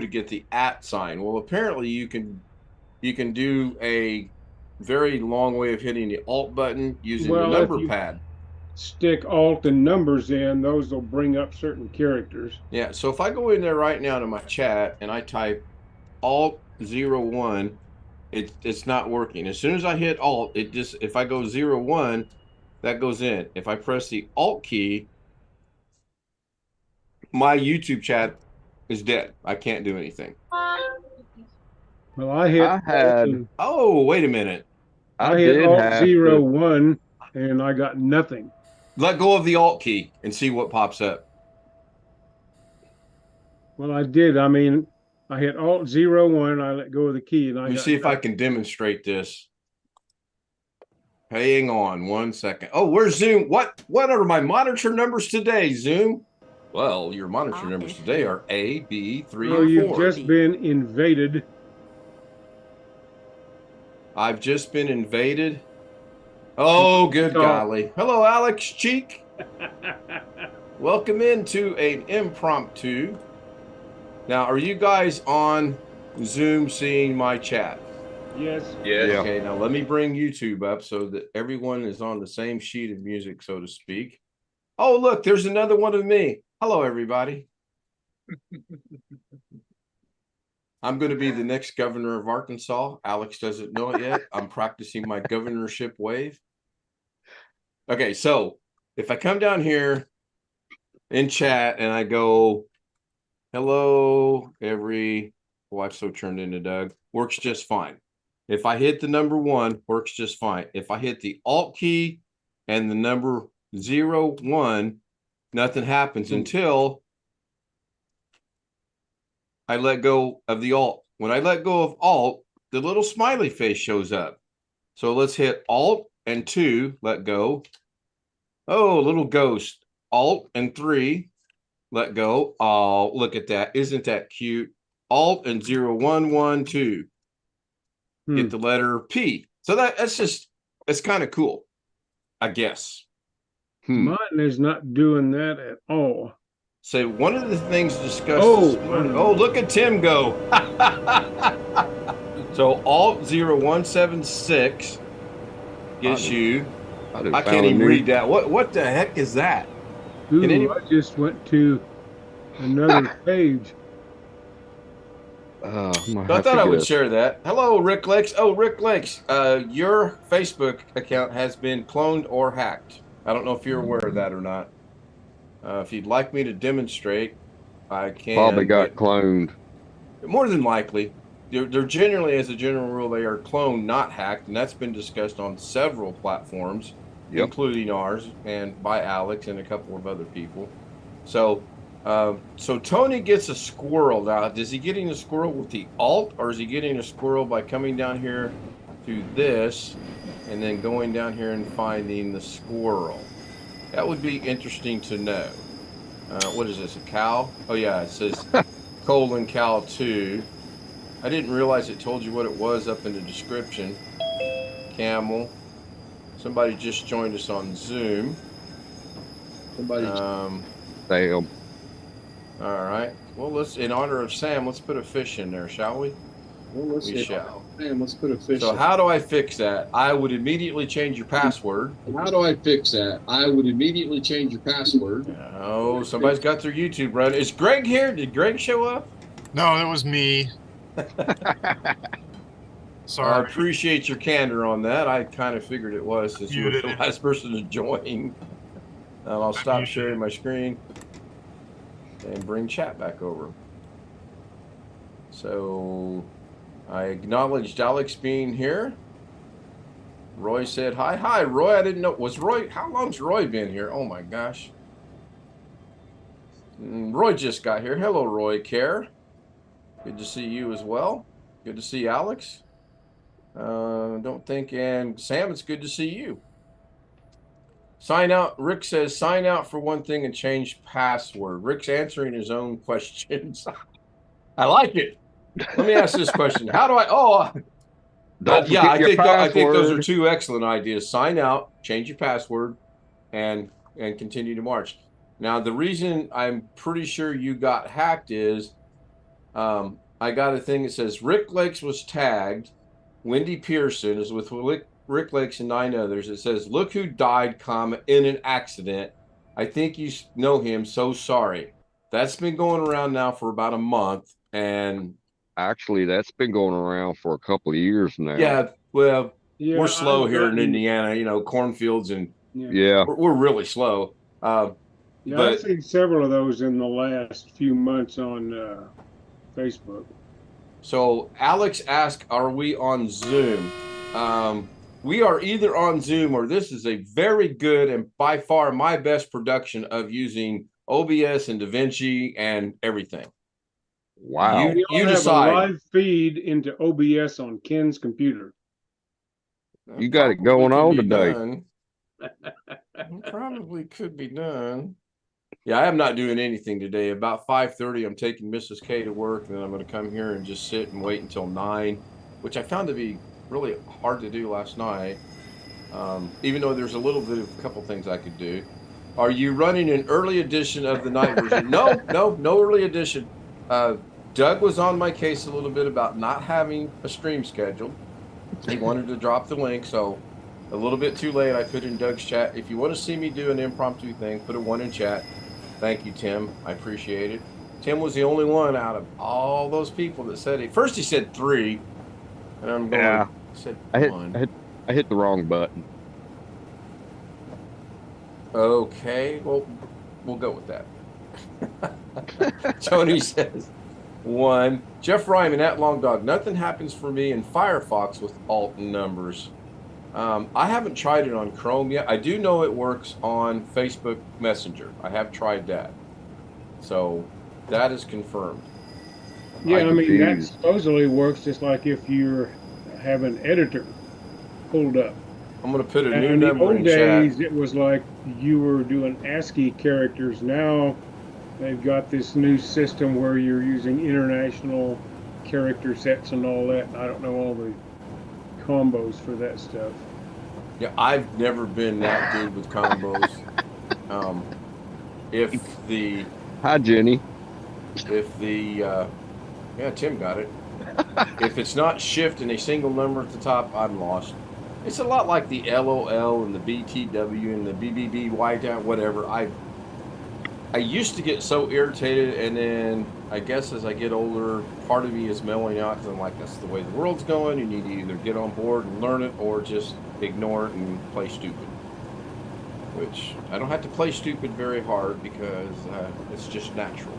to get the @ sign. Well, apparently you can do a very long way of hitting the Alt button using the Well, if number you pad. stick alt and numbers in, those will bring up certain characters. Yeah, so if I go in there right now to my chat and I type Alt 01, it's not working. As soon as I hit Alt, it just, if I go 01, that goes in. If I press the Alt key, my YouTube chat is dead. I can't do anything. Well, I hit I had, Oh, wait a minute. I I hit did alt have zero to. one and I got nothing. Let go of the Alt key and see what pops up. Well, I did. I mean, I hit alt 01, I let go of the key, and I Let me got see if I nothing. can demonstrate this. Hang on 1 second. Oh, where's Zoom? What are my monitor numbers today, Zoom? Well, your monitor numbers today are A, B, 3, Oh, and you've 4. just been invaded. I've just been invaded. Oh, good golly. Hello, Alex Cheek. Welcome into an impromptu. Now, are you guys on Zoom seeing my chat? Yes. Yeah. Okay, now let me bring YouTube up so that everyone is on the same sheet of music, so to speak. Oh, look, there's another one of me. Hello, everybody. I'm going to be the next governor of Arkansas. Alex doesn't know it yet. I'm practicing my governorship wave. Okay, so if I come down here in chat and I go, hello, I've so turned into Doug, works just fine. If I hit the number 1, works just fine. If I hit the Alt key and the number 01, nothing happens until I let go of the Alt. When I let go of Alt, the little smiley face shows up. So let's hit Alt and 2, let go. Oh, little ghost. Alt and 3, let go. Oh, look at that. Isn't that cute? Alt and 0112. Get the letter P. So it's kind of cool, I guess. Mine is not doing that at all. So one of the things discussed Oh, this morning. Oh, look at Tim go. So Alt 0176 gets you. I can't even read that. What the heck is that? Ooh, I just went to another page. So I thought I would share that. Hello, Rick Lakes. Oh, Rick Lakes, your Facebook account has been cloned or hacked. I don't know if you're aware of that or not. If you'd like me to demonstrate, I can. Probably got cloned. More than likely. They're generally, as a general rule, they are cloned, not hacked, and that's been discussed on several platforms, including ours and by Alex and a couple of other people. So Tony gets a squirrel. Now, is he getting a squirrel with the Alt, or is he getting a squirrel by coming down here to this and then going down here and finding the squirrel? That would be interesting to know. What is this, a cow? Oh, yeah, it says :cow 2. I didn't realize it told you what it was up in the description. Camel. Somebody just joined us on Zoom. Damn. All right. Well, let's, in honor of Sam, let's put a fish in there, shall we? Well, we shall. Sam, let's put a fish. So how do I fix that? I would immediately change your password. How do I fix that? I would immediately change your password. Oh, somebody's got their YouTube running. Is Greg here? Did Greg show up? No, it was me. Sorry. I appreciate your candor on that. I kind of figured it was, since you were the last person to join. I'll stop sharing my screen and bring chat back over. So I acknowledged Alex being here. Roy said hi. Hi, Roy. I didn't know. Was Roy? How long's Roy been here? Oh my gosh. Roy just got here. Hello, Roy Care. Good to see you as well. Good to see Alex. Don't think, and Sam, it's good to see you. Sign out. Rick says sign out for one thing and change password. Rick's answering his own questions. I like it. Let me ask this question. How do I? Yeah, I think those are two excellent ideas. Sign out, change your password, and continue to march. Now, the reason I'm pretty sure you got hacked is I got a thing that says Rick Lakes was tagged. Wendy Pearson is with Rick Lakes and 9 others. It says, "Look who died, comma, in an accident. I think you know him. So sorry." That's been going around now for about a month, and Actually, that's been going around for a couple of years now. yeah, well, Yeah, we're slow I've here in gotten- Indiana. You know, cornfields, and Yeah. we're really slow. Yeah, But- I've seen several of those in the last few months on Facebook. So Alex asked, "Are we on Zoom?" We are either on Zoom or this is a very good and by far my best production of using OBS and DaVinci and everything. Wow. We all You have decide. a live feed into OBS on Ken's computer. You got it Probably going can on be today. done. Probably could be done. Yeah, I am not doing anything today. About 5:30, I'm taking Mrs. K to work, and then I'm going to come here and just sit and wait until 9, which I found to be really hard to do last night. Even though there's a little bit of a couple things I could do. Are you running an early edition of the night version? No early edition. Doug was on my case a little bit about not having a stream scheduled. He wanted to drop the link, so a little bit too late. I put in Doug's chat. If you want to see me do an impromptu thing, put a 1 in chat. Thank you, Tim. I appreciate it. Tim was the only one out of all those people that said it. First he said 3, and I'm going, Yeah. I said I 1. hit the wrong button. Okay, well, we'll go with that. Tony says 1. Jeff Ryman at Long Dog. Nothing happens for me in Firefox with alt numbers. I haven't tried it on Chrome yet. I do know it works on Facebook Messenger. I have tried that. So that is confirmed. Yeah, I mean, that confused. supposedly works just like if you have an editor pulled up. I'm going to put a And new in the number old in days, chat. it was like you were doing ASCII characters. Now they've got this new system where you're using international character sets and all that. I don't know all the combos for that stuff. Yeah, I've never been that good with combos. If the Hi, Jenny. yeah, Tim got it. If it's not shift and a single number at the top, I'm lost. It's a lot like the LOL and the BTW and the BBB whiteout, whatever. I used to get so irritated, and then I guess as I get older, part of me is mellowing out because I'm like, that's the way the world's going. You need to either get on board and learn it, or just ignore it and play stupid. Which I don't have to play stupid very hard because it's just natural.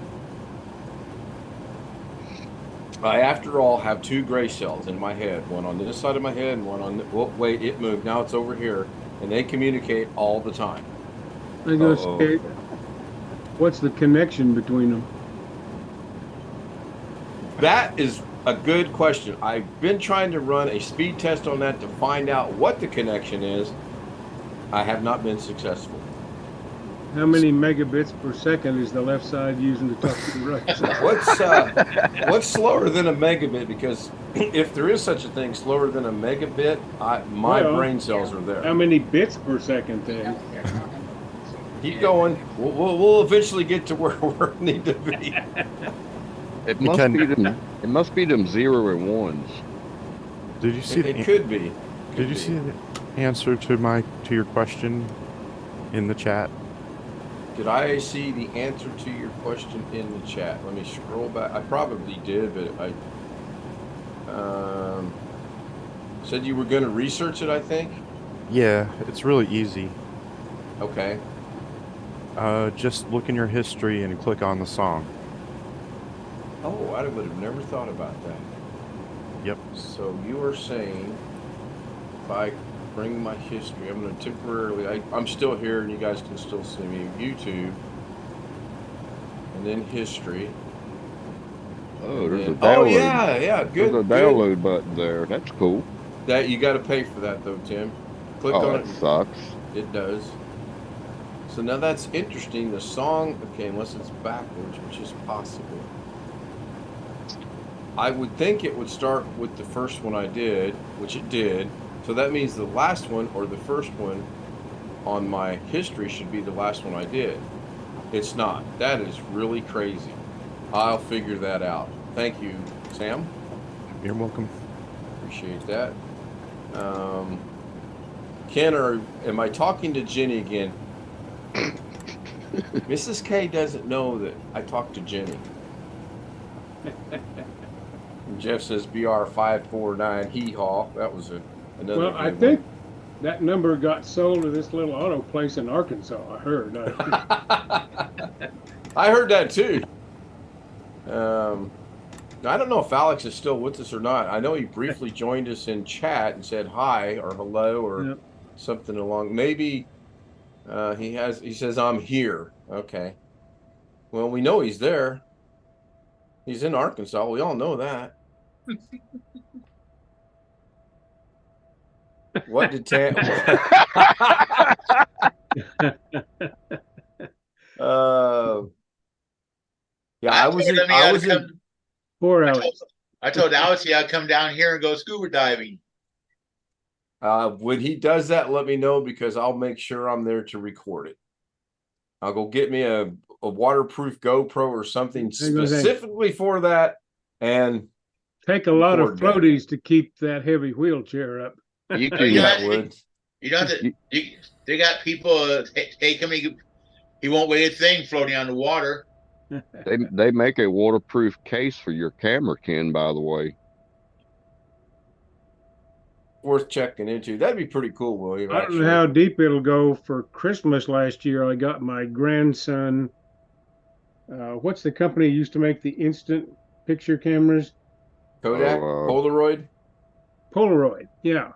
I, after all, have 2 gray cells in my head, one on this side of my head and one on the, oh, wait, it moved. Now it's over here, and they communicate all the time. I go Uh-oh. say, what's the connection between them? That is a good question. I've been trying to run a speed test on that to find out what the connection is. I have not been successful. How many megabits per second is the left side using to talk to the right side? What's slower than a megabit? Because if there is such a thing, slower than a megabit, my Well, brain cells are there. How many bits per second then? Keep going. We'll eventually get to where we need to be. It must be them 0 and 1s. Did you see It could be. Did you see the answer to your question in the chat? Did I see the answer to your question in the chat? Let me scroll back. I probably did, but I said you were going to research it, I think. Yeah, it's really easy. Okay. Just look in your history and click on the song. Oh, I would have never thought about that. Yep. So you are saying if I bring my history, I'm going to temporarily, I'm still here and you guys can still see me, YouTube, and then history. Oh, there's a And- download. oh yeah, good. There's a good. download button there. That's cool. That you got to pay for that though, Tim. Click Oh, on that it. sucks. It does. So now that's interesting. The song, okay, unless it's backwards, which is possible. I would think it would start with the first one I did, which it did. So that means the last one or the first one on my history should be the last one I did. It's not. That is really crazy. I'll figure that out. Thank you, Sam, You're welcome. appreciate that. Ken, am I talking to Jenny again? Mrs. K doesn't know that I talked to Jenny. And Jeff says BR549 hee haw. That was another. Well, I think that number got sold to this little auto place in Arkansas. I heard. I heard that too. I don't know if Alex is still with us or not. I know he briefly joined us in chat and said hi or hello or Yep. something along. Maybe he says I'm here. Okay. Well, we know he's there. He's in Arkansas. We all know that. What did Tam? Yeah, I was in. Poor Alex. I told Alex I'd come down here and go scuba diving. When he does that, let me know because I'll make sure I'm there to record it. I'll go get me a waterproof GoPro or something specifically for that, and take a lot of record that. floaties to keep that heavy wheelchair up. You You can, know, you know that they got people take him. He won't weigh a thing floating on the water. they make a waterproof case for your camera, Ken, by the way. Worth checking into. That'd be pretty cool, William. I don't know how deep it'll go. For Christmas last year, I got my grandson. What's the company used to make the instant picture cameras? Kodak, Polaroid. Polaroid, yeah.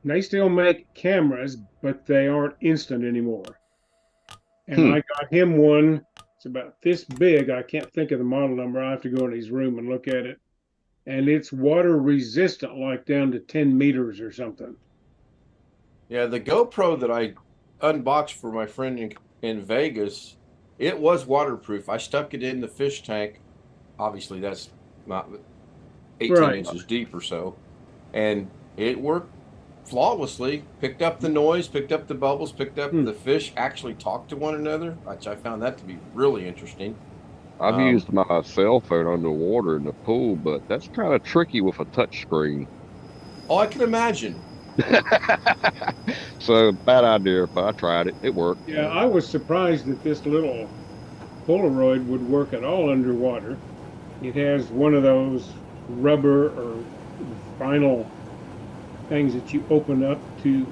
They still make cameras, but they aren't instant anymore. And I got him one. It's about this big. I can't think of the model number. I have to go in his room and look at it. And it's water resistant, like down to 10 meters or something. Yeah, the GoPro that I unboxed for my friend in Vegas, it was waterproof. I stuck it in the fish tank. Obviously, that's not 18 inches deep or so. And it worked flawlessly. Picked up the noise, picked up the bubbles, picked up the fish actually talked to one another, which I found that to be really interesting. I've used my cell phone underwater in the pool, but that's kind of tricky with a touch screen. Oh, I can imagine. So bad idea, but I tried it. It worked. Yeah, I was surprised that this little Polaroid would work at all underwater. It has one of those rubber or vinyl things that you open up to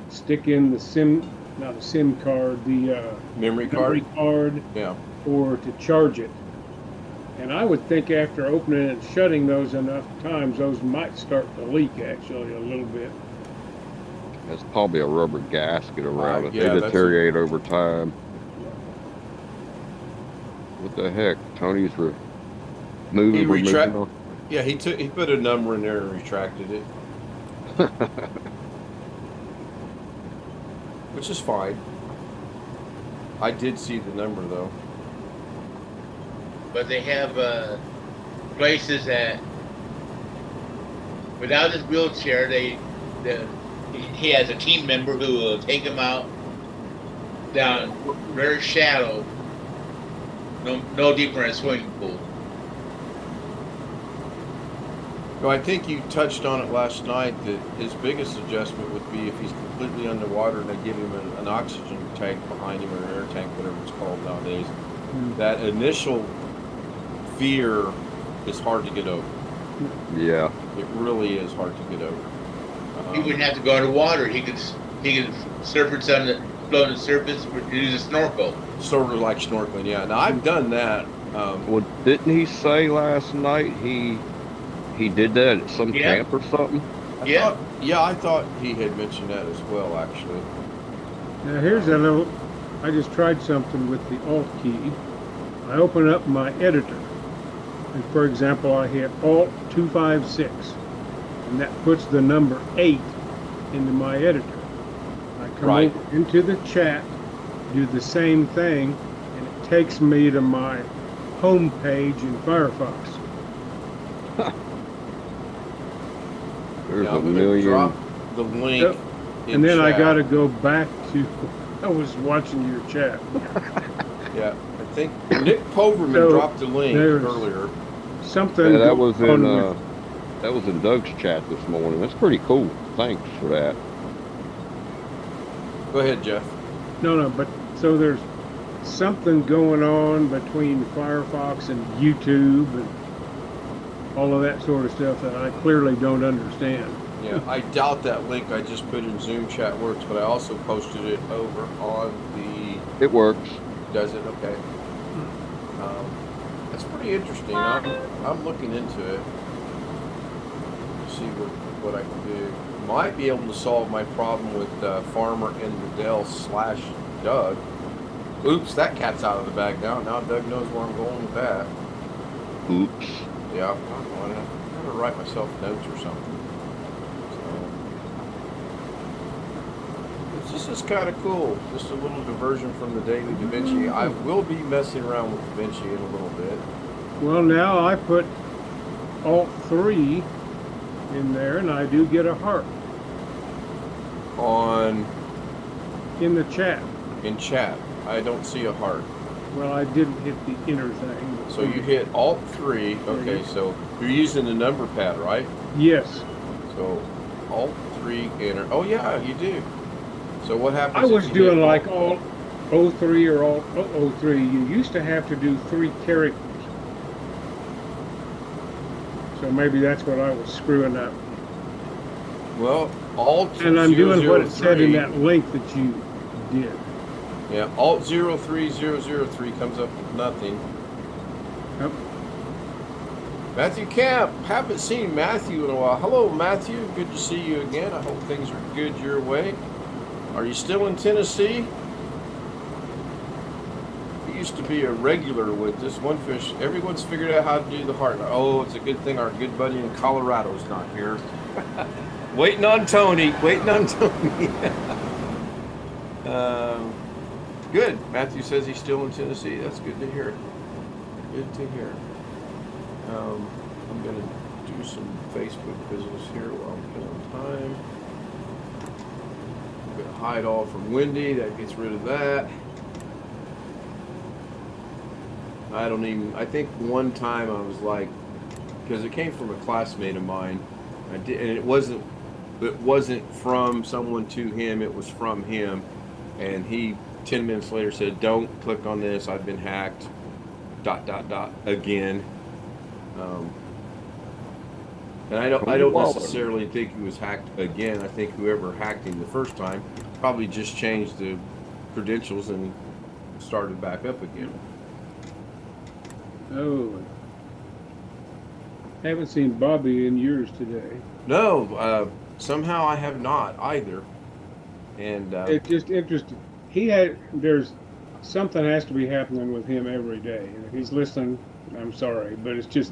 stick in the SIM card, the memory card. Yeah. Or to charge it. And I would think after opening and shutting those enough times, those might start to leak actually a little bit. There's probably a rubber gasket around it. Yeah, They deteriorate over time. What the heck? Tony's moving. Yeah, he put a number in there and retracted it. Which is fine. I did see the number though. But they have places that, without his wheelchair, he has a team member who will take him out down very shallow, no deeper than a swimming pool. No, I think you touched on it last night that his biggest adjustment would be if he's completely underwater and they give him an oxygen tank behind him or an air tank, whatever it's called nowadays. That initial fear is hard to get over. Yeah. It really is hard to get over. He wouldn't have to go underwater. He could surface on the floating surface or use a snorkel. Sort of like snorkeling, yeah. Now I've done that. Well, didn't he say last night he did that at some camp or something? I thought he had mentioned that as well, actually. Now here's I just tried something with the Alt key. I open up my editor. And for example, I hit Alt 256. And that puts the number 8 into my editor. I come over into the chat, do the same thing, and it takes me to my home page in Firefox. There's a million. Drop the link. And then chat. I got to go back to. I was watching your chat. Yeah, I think Nick Poverman dropped the link earlier. something Yeah, that going was in on with- that was in Doug's chat this morning. That's pretty cool. Thanks for that. Go ahead, Jeff. no, but so there's something going on between Firefox and YouTube and all of that sort of stuff that I clearly don't understand. Yeah, I doubt that link I just put in Zoom chat works, but I also posted it over on the. It works. Does it? Okay. That's pretty interesting. I'm looking into it. See what I can do. Might be able to solve my problem with Farmer in the Dell / Doug. Oops, that cat's out of the bag now. Now Doug knows where I'm going with that. Oops. Yeah, I'm gonna write myself notes or something. So this is kind of cool. Just a little diversion from the daily DaVinci. I will be messing around with DaVinci in a little bit. Well, now I put Alt 3 in there, and I do get a heart On in the chat. in chat, I don't see a heart. Well, I didn't hit the inner thing. So you hit Alt 3. Okay, so you're using the number pad, right? Yes. So Alt 3 enter. Oh yeah, you do. So what happens? I if was you doing hit like Alt 03 or Alt 003. You used to have to do 3 characters. So maybe that's what I was screwing up. Well, Alt And I'm doing what it 003. said in that link that you did. Yeah, Alt 03003 comes up with nothing. Yep. Matthew Camp, haven't seen Matthew in a while. Hello, Matthew. Good to see you again. I hope things are good your way. Are you still in Tennessee? He used to be a regular with this one fish. Everyone's figured out how to do the heart. Oh, it's a good thing our good buddy in Colorado's not here. Waiting on Tony. Waiting on Tony. Good. Matthew says he's still in Tennessee. That's good to hear. Good to hear. I'm going to do some Facebook business here while I'm killing time. I'm going to hide all from Wendy. That gets rid of that. I think one time I was like, because it came from a classmate of mine. And it wasn't from someone to him. It was from him. And he 10 minutes later said, "Don't click on this. I've been hacked. ... again." And I don't necessarily think he was hacked again. I think whoever hacked him the first time probably just changed the credentials and started back up again. Oh. Haven't seen Bobby in years today. No, somehow I have not either. And It's just interesting. There's something has to be happening with him every day. And if he's listening, I'm sorry, but it's just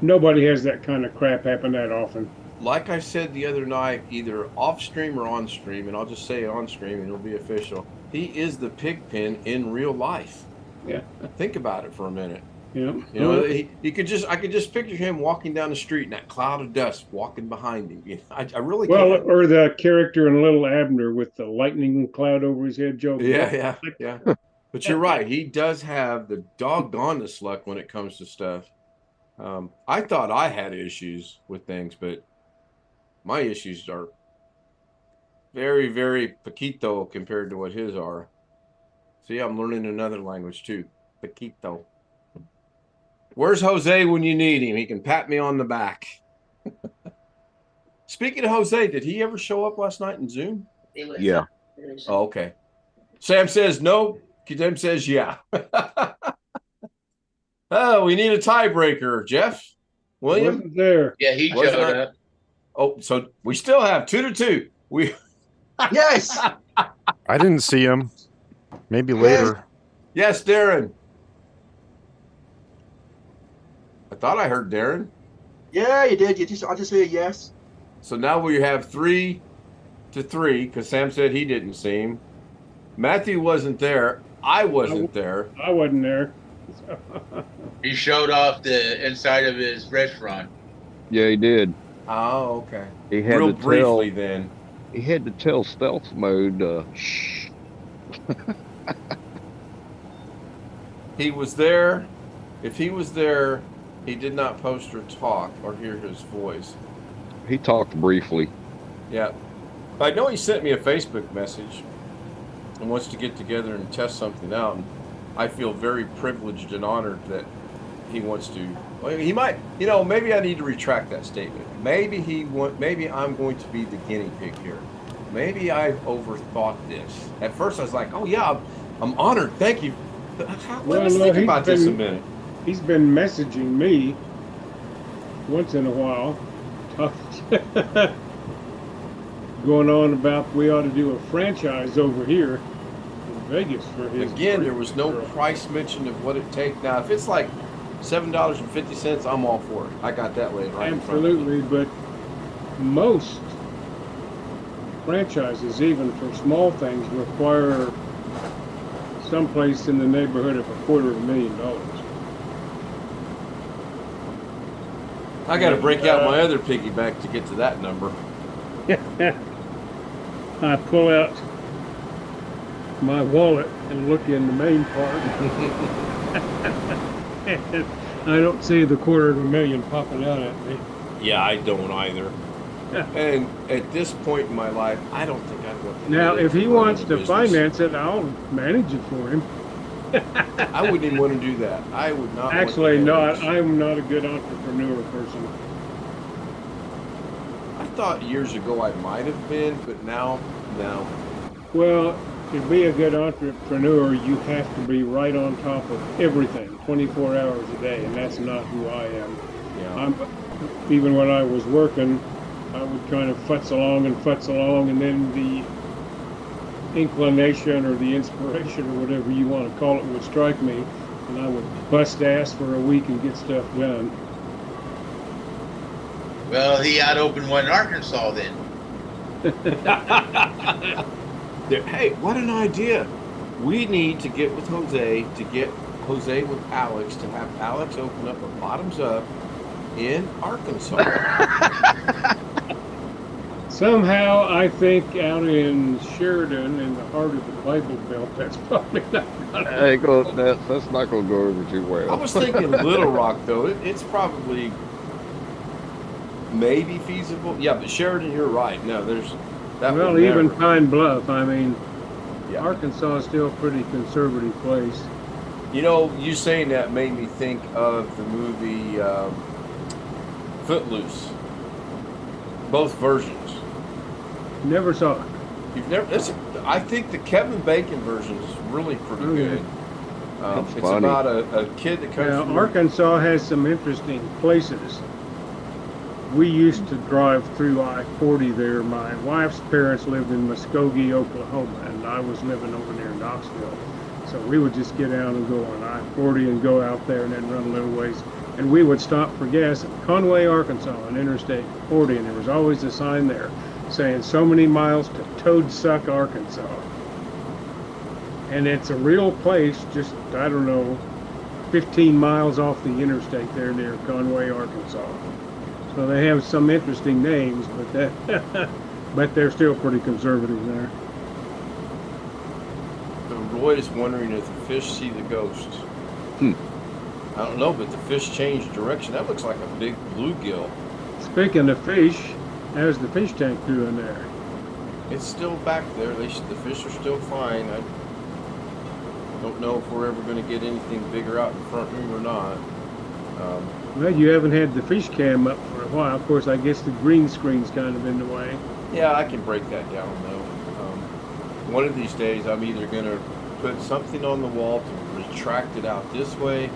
nobody has that kind of crap happen that often. like I said the other night, either off stream or on stream, and I'll just say on stream and it'll be official. He is the Pigpen in real life. Yeah. Think about it for a minute. Yeah. You know, I could just picture him walking down the street in that cloud of dust, walking behind him. You know, I really Well, can't. or the character in Little Abner with the lightning cloud over his head, Joe. Yeah. But you're right. He does have the doggonest luck when it comes to stuff. I thought I had issues with things, but my issues are very, very poquito compared to what his are. See, I'm learning another language too. Poquito. Where's Jose when you need him? He can pat me on the back. Speaking of Jose, did he ever show up last night in Zoom? Yeah. Oh, okay. Sam says no. Kim says yeah. Oh, we need a tiebreaker, Jeff. William? Wasn't there. Yeah, he Was showed not- up. Oh, so we still have 2-2. We Yes. I didn't see him. Maybe later. yes, Darren. I thought I heard Darren. Yeah, you did. I just hear yes. So now we have 3-3 because Sam said he didn't see him. Matthew wasn't there. I wasn't there. I wasn't there. He showed off the inside of his restaurant. Yeah, he did. Oh, okay. He had Real to briefly tell. then. He had to tell stealth mode. Shh. He was there. If he was there, He did not post or talk or hear his voice. He talked briefly. Yeah. I know he sent me a Facebook message and wants to get together and test something out. And I feel very privileged and honored that he wants to. Well, he might, maybe I need to retract that statement. Maybe I'm going to be the guinea pig here. Maybe I've overthought this. At first I was like, oh yeah, I'm honored. Thank you. Let's think about this a minute. He's been messaging me once in a while, going on about we ought to do a franchise over here in Vegas for his. Again, there was no price mentioned of what it takes. Now, if it's like $7.50, I'm all for it. I got that later. Right. Absolutely, but most franchises, even for small things, require someplace in the neighborhood of $250,000. I got to break out my other piggyback to get to that number. I pull out my wallet and look in the main part. And I don't see the $250,000 popping out at me. Yeah, I don't either. And at this point in my life, I don't think I'd want to. Now, if he wants to finance it, I'll manage it for him. I wouldn't even want to do that. I would not. Actually, not. I'm not a good entrepreneur person. I thought years ago I might have been, but now, no. Well, to be a good entrepreneur, you have to be right on top of everything, 24 hours a day, and that's not who I am. Yeah. Even when I was working, I would kind of futz along, and then the inclination or the inspiration or whatever you want to call it would strike me, and I would bust ass for a week and get stuff done. Well, he ought to open one in Arkansas then. Hey, what an idea. We need to get with Jose, with Alex, to have Alex open up a bottoms up in Arkansas. Somehow, I think out in Sheridan, in the heart of the Bible Belt, that's probably not gonna That's not going to go over too well. I was thinking Little Rock, though. It's probably maybe feasible. Yeah, but Sheridan, you're right. No, there's that. Well, even Pine Bluff. I mean, yeah. Arkansas is still a pretty conservative place. You saying that made me think of the movie Footloose. Both versions. Never saw it. You've never? I think the Kevin Bacon version is really pretty good. It's funny. about a kid that comes Now, from Arkansas has some interesting places. We used to drive through I-40 there. My wife's parents lived in Muskogee, Oklahoma, and I was living over near Knoxville. So we would just get out and go on I-40 and go out there and then run a little ways. And we would stop for gas at Conway, Arkansas on Interstate 40, and there was always a sign there saying so many miles to Toadsuck, Arkansas. And it's a real place, just, 15 miles off the interstate there near Conway, Arkansas. So they have some interesting names, but they're still pretty conservative there. So Roy is wondering if the fish see the ghosts. I don't know, but the fish changed direction. That looks like a big bluegill. Speaking of fish, how's the fish tank doing there? It's still back there. The fish are still fine. I don't know if we're ever going to get anything bigger out in the front room or not. Well, you haven't had the fish cam up for a while. Of course, I guess the green screen's kind of in the way. Yeah, I can break that down, though. One of these days, I'm either going to put something on the wall to retract it out this way,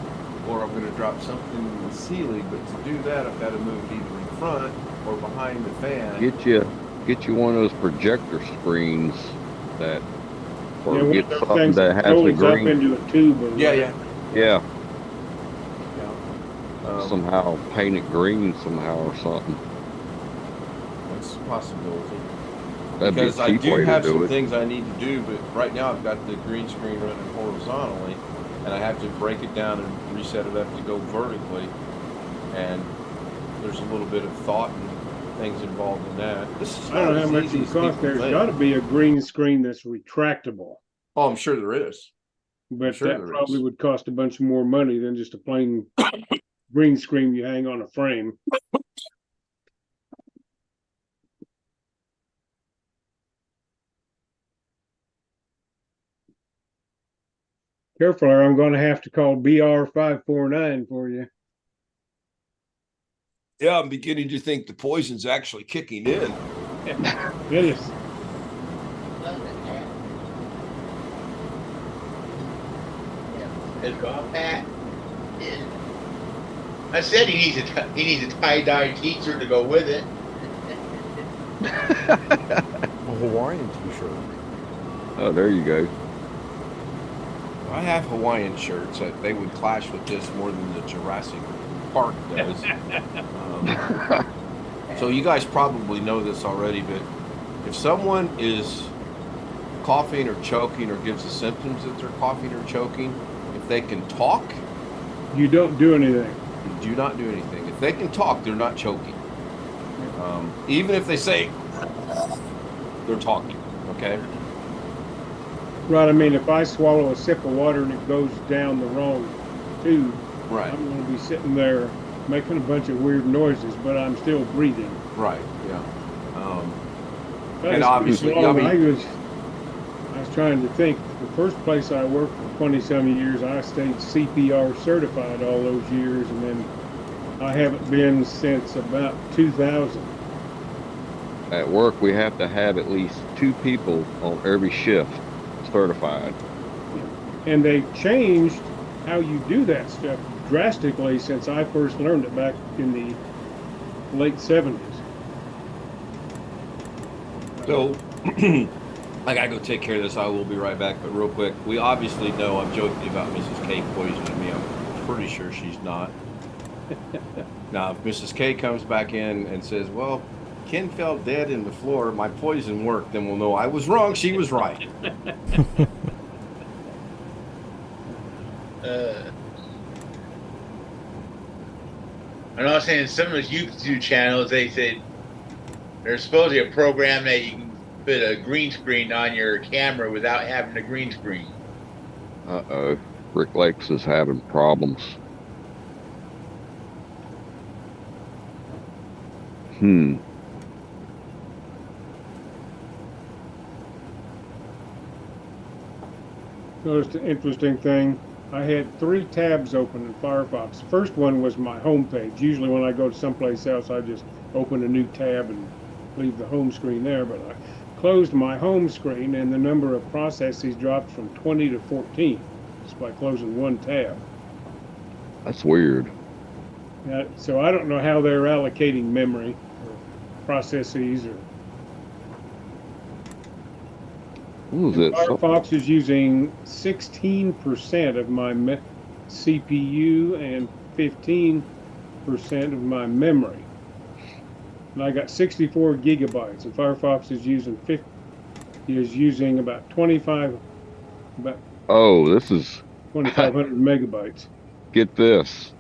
or I'm going to drop something in the ceiling. But to do that, I've got to move it either in front or behind the fan. Get you one of those projector screens that, or Yeah, get one of those something things that has the folds up green. into a tube. Or Yeah. Somehow paint it green somehow or something. That's a possibility. That'd Because be a I cheap do way to have do some it. things I need to do, but right now I've got the green screen running horizontally, and I have to break it down and reset it up to go vertically. And there's a little bit of thought and things involved in that. This is I don't know not how as much easy it as costs. people There's think. got to be a green screen that's retractable, Oh, I'm sure there is. but Sure that there probably is. would cost a bunch more money than just a plain green screen you hang on a frame. Careful, or I'm going to have to call BR 549 for you. Yeah, I'm beginning to think the poison's actually kicking in. It is. His golf hat. Yeah. I said he needs a tie-dye t-shirt to go with it. A Hawaiian t-shirt. Oh, there you go. I have Hawaiian shirts. They would clash with this more than the Jurassic Park does. So you guys probably know this already, but if someone is coughing or choking or gives the symptoms that they're coughing or choking, if they can talk, You don't do anything. you do not do anything. If they can talk, they're not choking. Even if they say they're talking, okay? Right, I mean, if I swallow a sip of water and it goes down the wrong tube, Right, I'm going to be sitting there making a bunch of weird noises, but I'm still breathing. right, yeah. That And is obviously, pretty long. I mean- I was trying to think. The first place I worked for 20-some years, I stayed CPR certified all those years, and then I haven't been since about 2000. At work, we have to have at least 2 people on every shift certified. And they changed how you do that stuff drastically since I first learned it back in the late 70s. So, I gotta go take care of this. I will be right back. But real quick, we obviously know I'm joking about Mrs. K poisoning me. I'm pretty sure she's not. Now, if Mrs. K comes back in and says, well, Ken fell dead in the floor, my poison worked, then we'll know I was wrong. She was right. I know I'm saying some of those YouTube channels, they said there's supposedly a program that you can put a green screen on your camera without having a green screen. Uh-oh. Rick Lakes is having problems. Noticed an interesting thing. I had 3 tabs open in Firefox. The first one was my home page. Usually when I go to someplace else, I just open a new tab and leave the home screen there. But I closed my home screen and the number of processes dropped from 20 to 14 just by closing one tab. That's weird. So I don't know how they're allocating memory or processes or What was it? Firefox is using 16% of my CPU and 15% of my memory. And I got 64 gigabytes, and Firefox is using about 25, about Oh, this is, 2,500 megabytes. get this.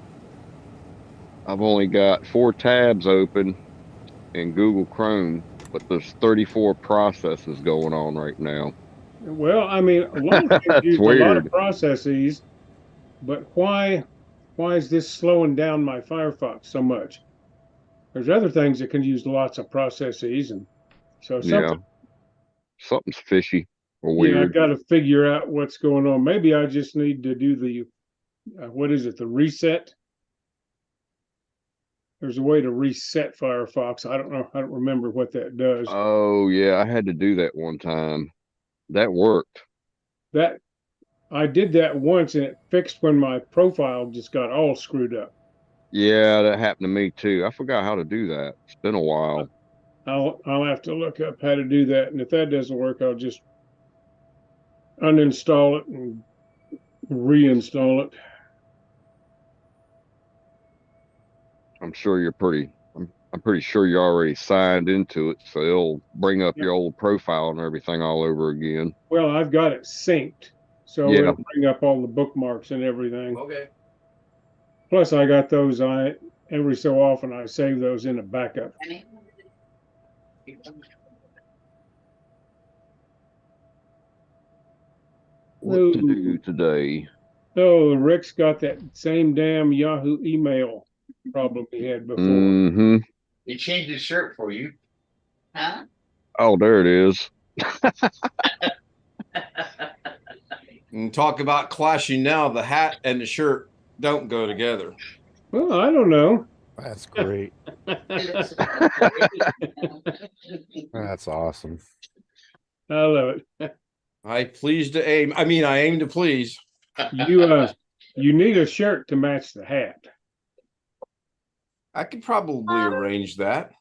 I've only got 4 tabs open in Google Chrome, but there's 34 processes going on right now. Well, I mean, a lot of things That's use a lot weird. of processes, but why is this slowing down my Firefox so much? There's other things that can use lots of processes, and so Yeah, something's fishy or yeah, I've weird. got to figure out what's going on. Maybe I just need to do the what is it, the reset? There's a way to reset Firefox. I don't know. I don't remember what that does. Oh, yeah, I had to do that one time. That worked. That I did that once, and it fixed when my profile just got all screwed up. Yeah, that happened to me too. I forgot how to do that. It's been a while. I'll have to look up how to do that, and if that doesn't work, I'll just uninstall it and reinstall it. I'm sure you're I'm pretty sure you're already signed into it, so it'll bring up Yep. your old profile and everything all over again. Well, I've got it synced, so Yeah. it'll bring up all the bookmarks and everything. Okay. Plus, I got those. Every so often I save those in a backup. What to Ooh. do today? Oh, Rick's got that same damn Yahoo email problem he had before. Mm-hmm. He changed his shirt for you. Huh? Oh, there it is. And talk about clashing now. The hat and the shirt don't go together. Well, I don't know. That's great. That's awesome. I love it. I please to aim. I mean, I aim to please. You need a shirt to match the hat. I could probably arrange that.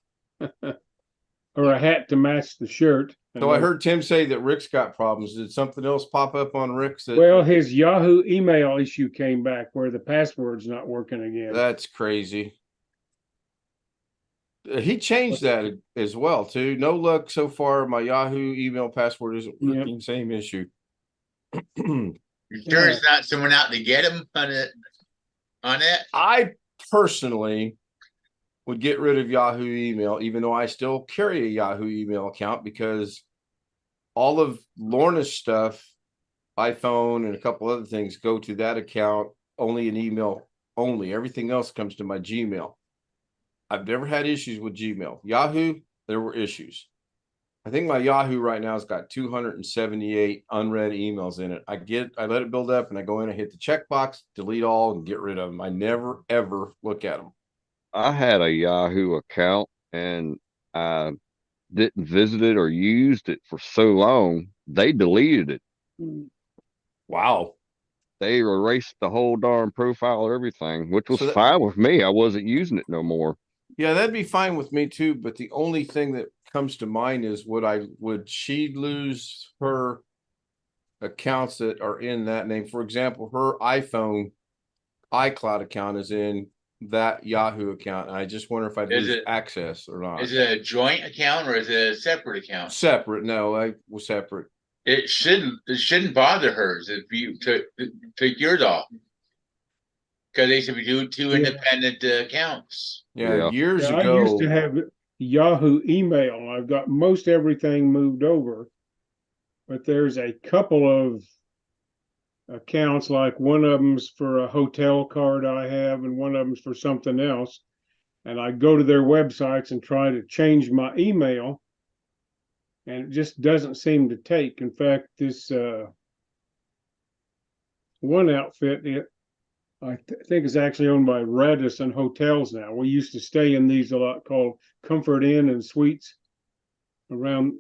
Or a hat to match the shirt. So I heard Tim say that Rick's got problems. Did something else pop up on Rick's? Well, his Yahoo email issue came back where the password's not working again. That's crazy. He changed that as well too. No luck so far. My Yahoo email password isn't working. Yep. Same issue. You sure it's not someone out to get him on it? I personally would get rid of Yahoo email, even though I still carry a Yahoo email account, because all of Lorna's stuff, iPhone and a couple other things, go to that account, only an email only. Everything else comes to my Gmail. I've never had issues with Gmail. Yahoo, there were issues. I think my Yahoo right now has got 278 unread emails in it. I let it build up and I go in and hit the checkbox, delete all, and get rid of them. I never, ever look at them. I had a Yahoo account and I didn't visit it or used it for so long, they deleted it. Wow. They erased the whole darn profile and everything, which was fine with me. I wasn't using it no more. Yeah, that'd be fine with me too. But the only thing that comes to mind is would she lose her accounts that are in that name? For example, her iPhone iCloud account is in that Yahoo account, and I just wonder if I'd lose access or not. Is it a joint account or is it a separate account? Separate. No, I was separate. It shouldn't bother hers if you took yours off, because they should be two independent accounts. Yeah, years ago. I used to have Yahoo email. I've got most everything moved over, but there's a couple of accounts, like one of them's for a hotel card I have and one of them's for something else, and I go to their websites and try to change my email, and it just doesn't seem to take. In fact, this one outfit, I think is actually owned by Radisson Hotels now. We used to stay in these a lot, called Comfort Inn and Suites around.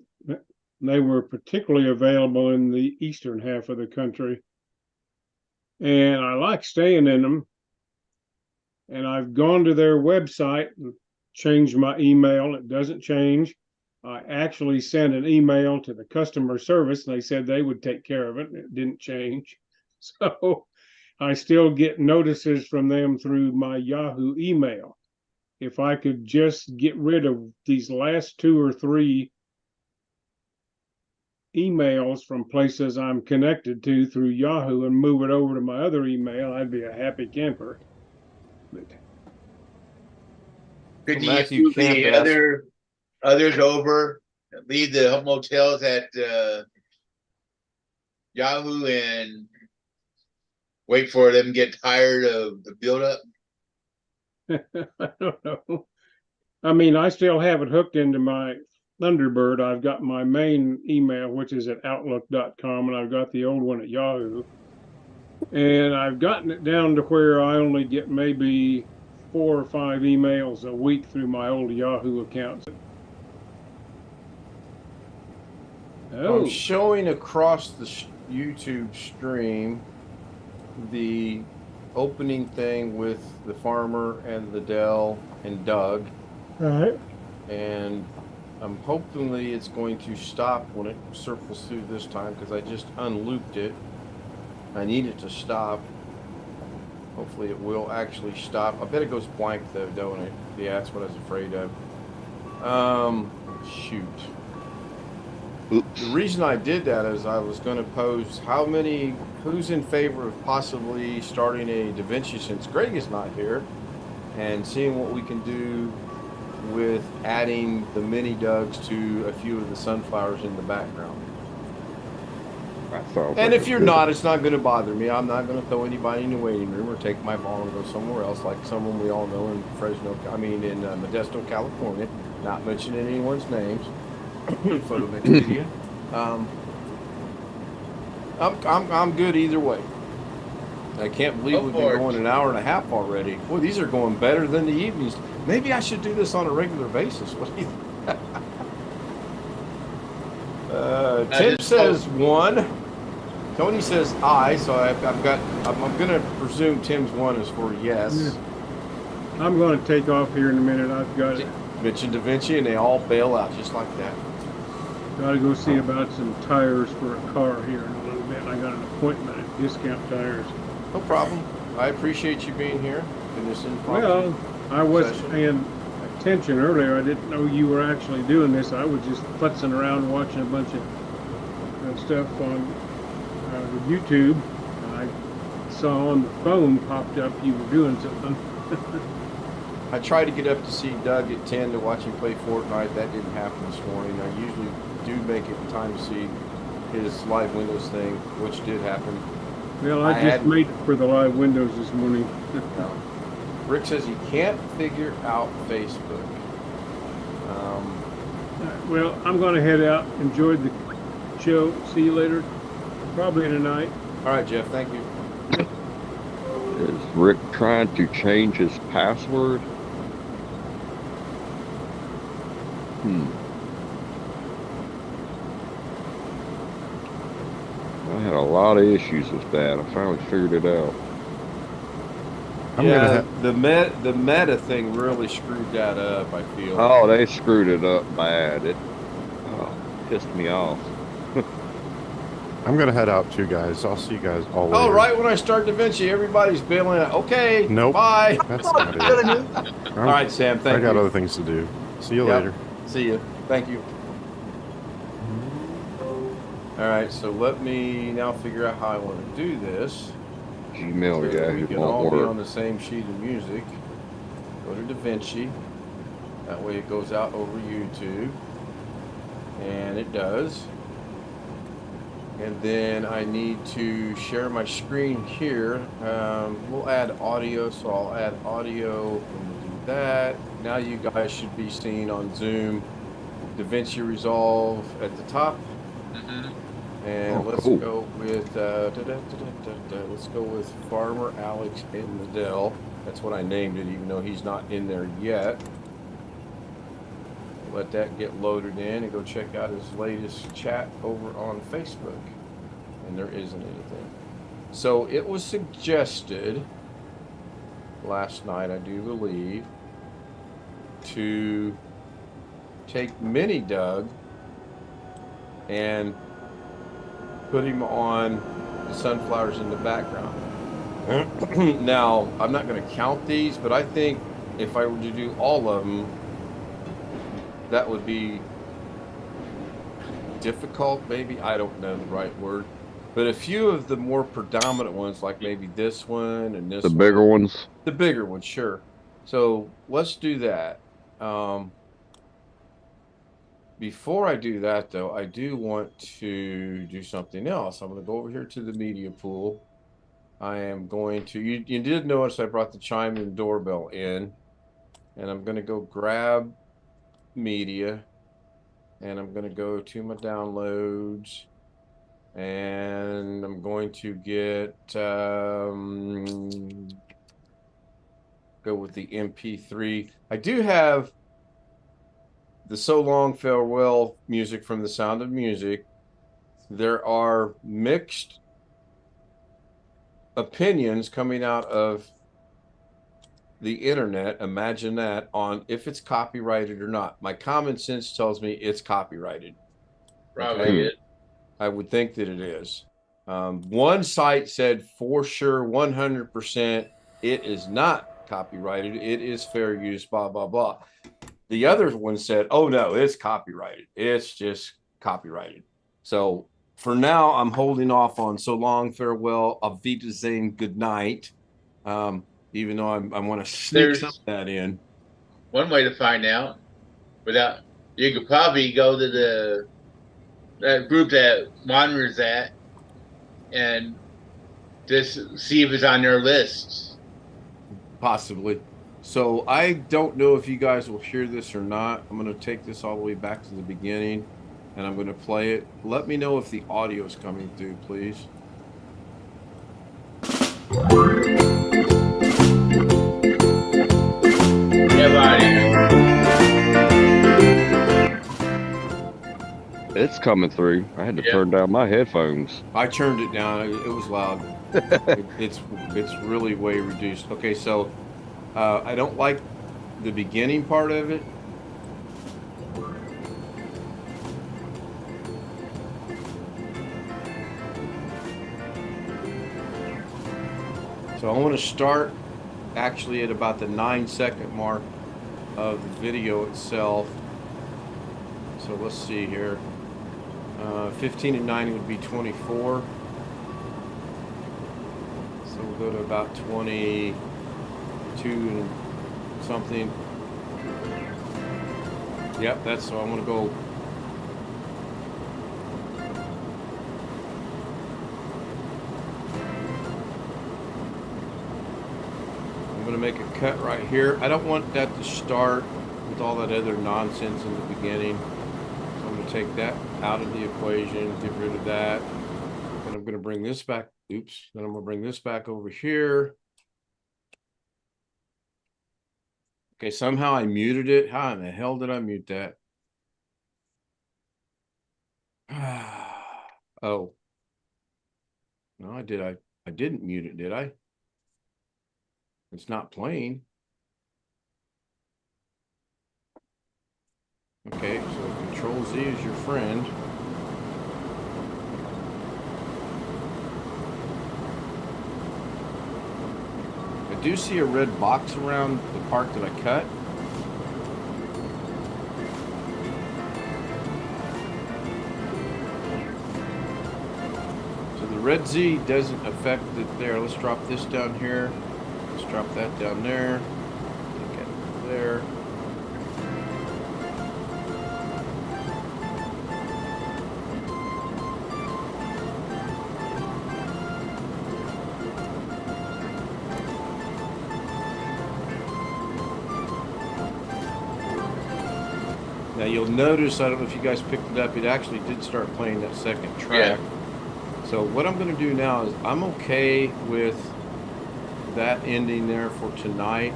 They were particularly available in the eastern half of the country. And I like staying in them. And I've gone to their website and changed my email. It doesn't change. I actually sent an email to the customer service, and they said they would take care of it. It didn't change. So I still get notices from them through my Yahoo email. If I could just get rid of these last 2 or 3 emails from places I'm connected to through Yahoo and move it over to my other email, I'd be a happy camper. But could you move the others over, leave the motels at Yahoo and wait for them to get tired of the buildup? I don't know. I mean, I still have it hooked into my Thunderbird. I've got my main email, which is at outlook.com, and I've got the old one at Yahoo. And I've gotten it down to where I only get maybe 4 or 5 emails a week through my old Yahoo accounts. I'm showing across the YouTube stream the opening thing with the farmer and the Dell and Doug. All right. And I'm hopefully it's going to stop when it circles through this time, because I just unlooped it. I need it to stop. Hopefully it will actually stop. I bet it goes blank though, don't it? Yeah, that's what I was afraid of. Shoot. Oops. The reason I did that is I was going to pose who's in favor of possibly starting a DaVinci, since Greg is not here, and seeing what we can do with adding the mini Dougs to a few of the sunflowers in the background. That sounds And like if a you're good- not, it's not going to bother me. I'm not going to throw anybody in the waiting room or take my ball and go somewhere else, like someone we all know in Fresno. I mean, in Modesto, California. Not mentioning anyone's names. Photo mix media. I'm good either way. I can't believe Go we've for been it. going an hour and a half already. Boy, these are going better than the evenings. Maybe I should do this on a regular basis. What do you think? Tim just says 1. Tony says I. So I'm going to presume Tim's 1 is for yes. I'm going to take off here in a minute. I've got Mentioned Da Vinci, and they all bail out just like that. to go see about some tires for a car here in a little bit. I got an appointment at Discount Tires. No problem. I appreciate you being here in this impromptu. Well, I wasn't session. paying attention earlier. I didn't know you were actually doing this. I was just futzing around watching a bunch of stuff on YouTube. I saw on the phone popped up you were doing something. I tried to get up to see Doug at 10 to watch him play Fortnite. That didn't happen this morning. I usually do make it in time to see his live Windows thing, which did happen. Well, I just made it for the live windows this morning. Rick says he can't figure out Facebook. Well, I'm going to head out. Enjoyed the show. See you later. Probably tonight. All right, Jeff, thank you. Is Rick trying to change his password? I had a lot of issues with that. I finally figured it out. The meta thing really screwed that up, I feel. Oh, they screwed it up bad. It pissed me off. I'm gonna head out too, guys. I'll see you guys all later. Oh, right when I start Da Vinci, everybody's bailing out. Okay, Nope. bye. That's not it. All right, Sam, thank I got you. other things to do. See you Yep. later. See you. Thank you. All right, so let me now figure out how I want to do this. Gmail, So yeah, we it can all won't be work. on the same sheet of music. Go to Da Vinci. That way it goes out over YouTube. And it does. And then I need to share my screen here. We'll add audio, so I'll add audio and do that. Now you guys should be seeing on Zoom Da Vinci Resolve at the top. And Oh, let's cool. go with let's go with Farmer Alex in Liddell. That's what I named it, even though he's not in there yet. Let that get loaded in and go check out his latest chat over on Facebook. And there isn't anything. So it was suggested last night, I do believe, to take Mini Doug and put him on the sunflowers in the background. Now, I'm not going to count these, but I think if I were to do all of them, that would be difficult, maybe. I don't know the right word. But a few of the more predominant ones, like maybe this one and this The one. bigger ones. The bigger ones, sure. So let's do that. Before I do that, though, I do want to do something else. I'm going to go over here to the media pool. I am going to, you did notice I brought the chime and doorbell in. And I'm going to go grab media. And I'm going to go to my downloads. And I'm going to get, go with the MP3. I do have the So Long Farewell music from The Sound of Music. There are mixed opinions coming out of the internet, imagine that, on if it's copyrighted or not. My common sense tells me it's copyrighted. Probably Okay? it. I would think that it is. One site said for sure 100% it is not copyrighted. It is fair use, blah, blah, blah. The other one said, oh, no, it's copyrighted. It's just copyrighted. So for now, I'm holding off on So Long, Farewell, Auf Wiedersehen, Good Night. Even though I want to sneak some of that in. One way to find out, you could probably go to that group that Moniter's at and just see if it's on their lists. Possibly. So I don't know if you guys will hear this or not. I'm going to take this all the way back to the beginning and I'm going to play it. Let me know if the audio is coming through, please. Get out of here. It's coming through. I had to Yeah. turn down my headphones. I turned it down. It was loud. It's really way reduced. Okay, so I don't like the beginning part of it. So I want to start actually at about the 9-second mark of the video itself. So let's see here. 15 and 90 would be 24. So we'll go to about 22 and something. Yep, that's so I'm gonna go. I'm gonna make a cut right here. I don't want that to start with all that other nonsense in the beginning. So I'm gonna take that out of the equation, get rid of that. And I'm gonna bring this back. Oops. Then I'm gonna bring this back over here. Okay, somehow I muted it. How in the hell did I mute that? Oh. No, I didn't mute it, did I? It's not playing. Okay, so Control Z is your friend. I do see a red box around the part that I cut. So the red Z doesn't affect it there. Let's drop this down here. Let's drop that down there. Look at it there. Now you'll notice, I don't know if you guys picked it up, it actually did start playing that second track. So what I'm going to do now is I'm okay with that ending there for tonight.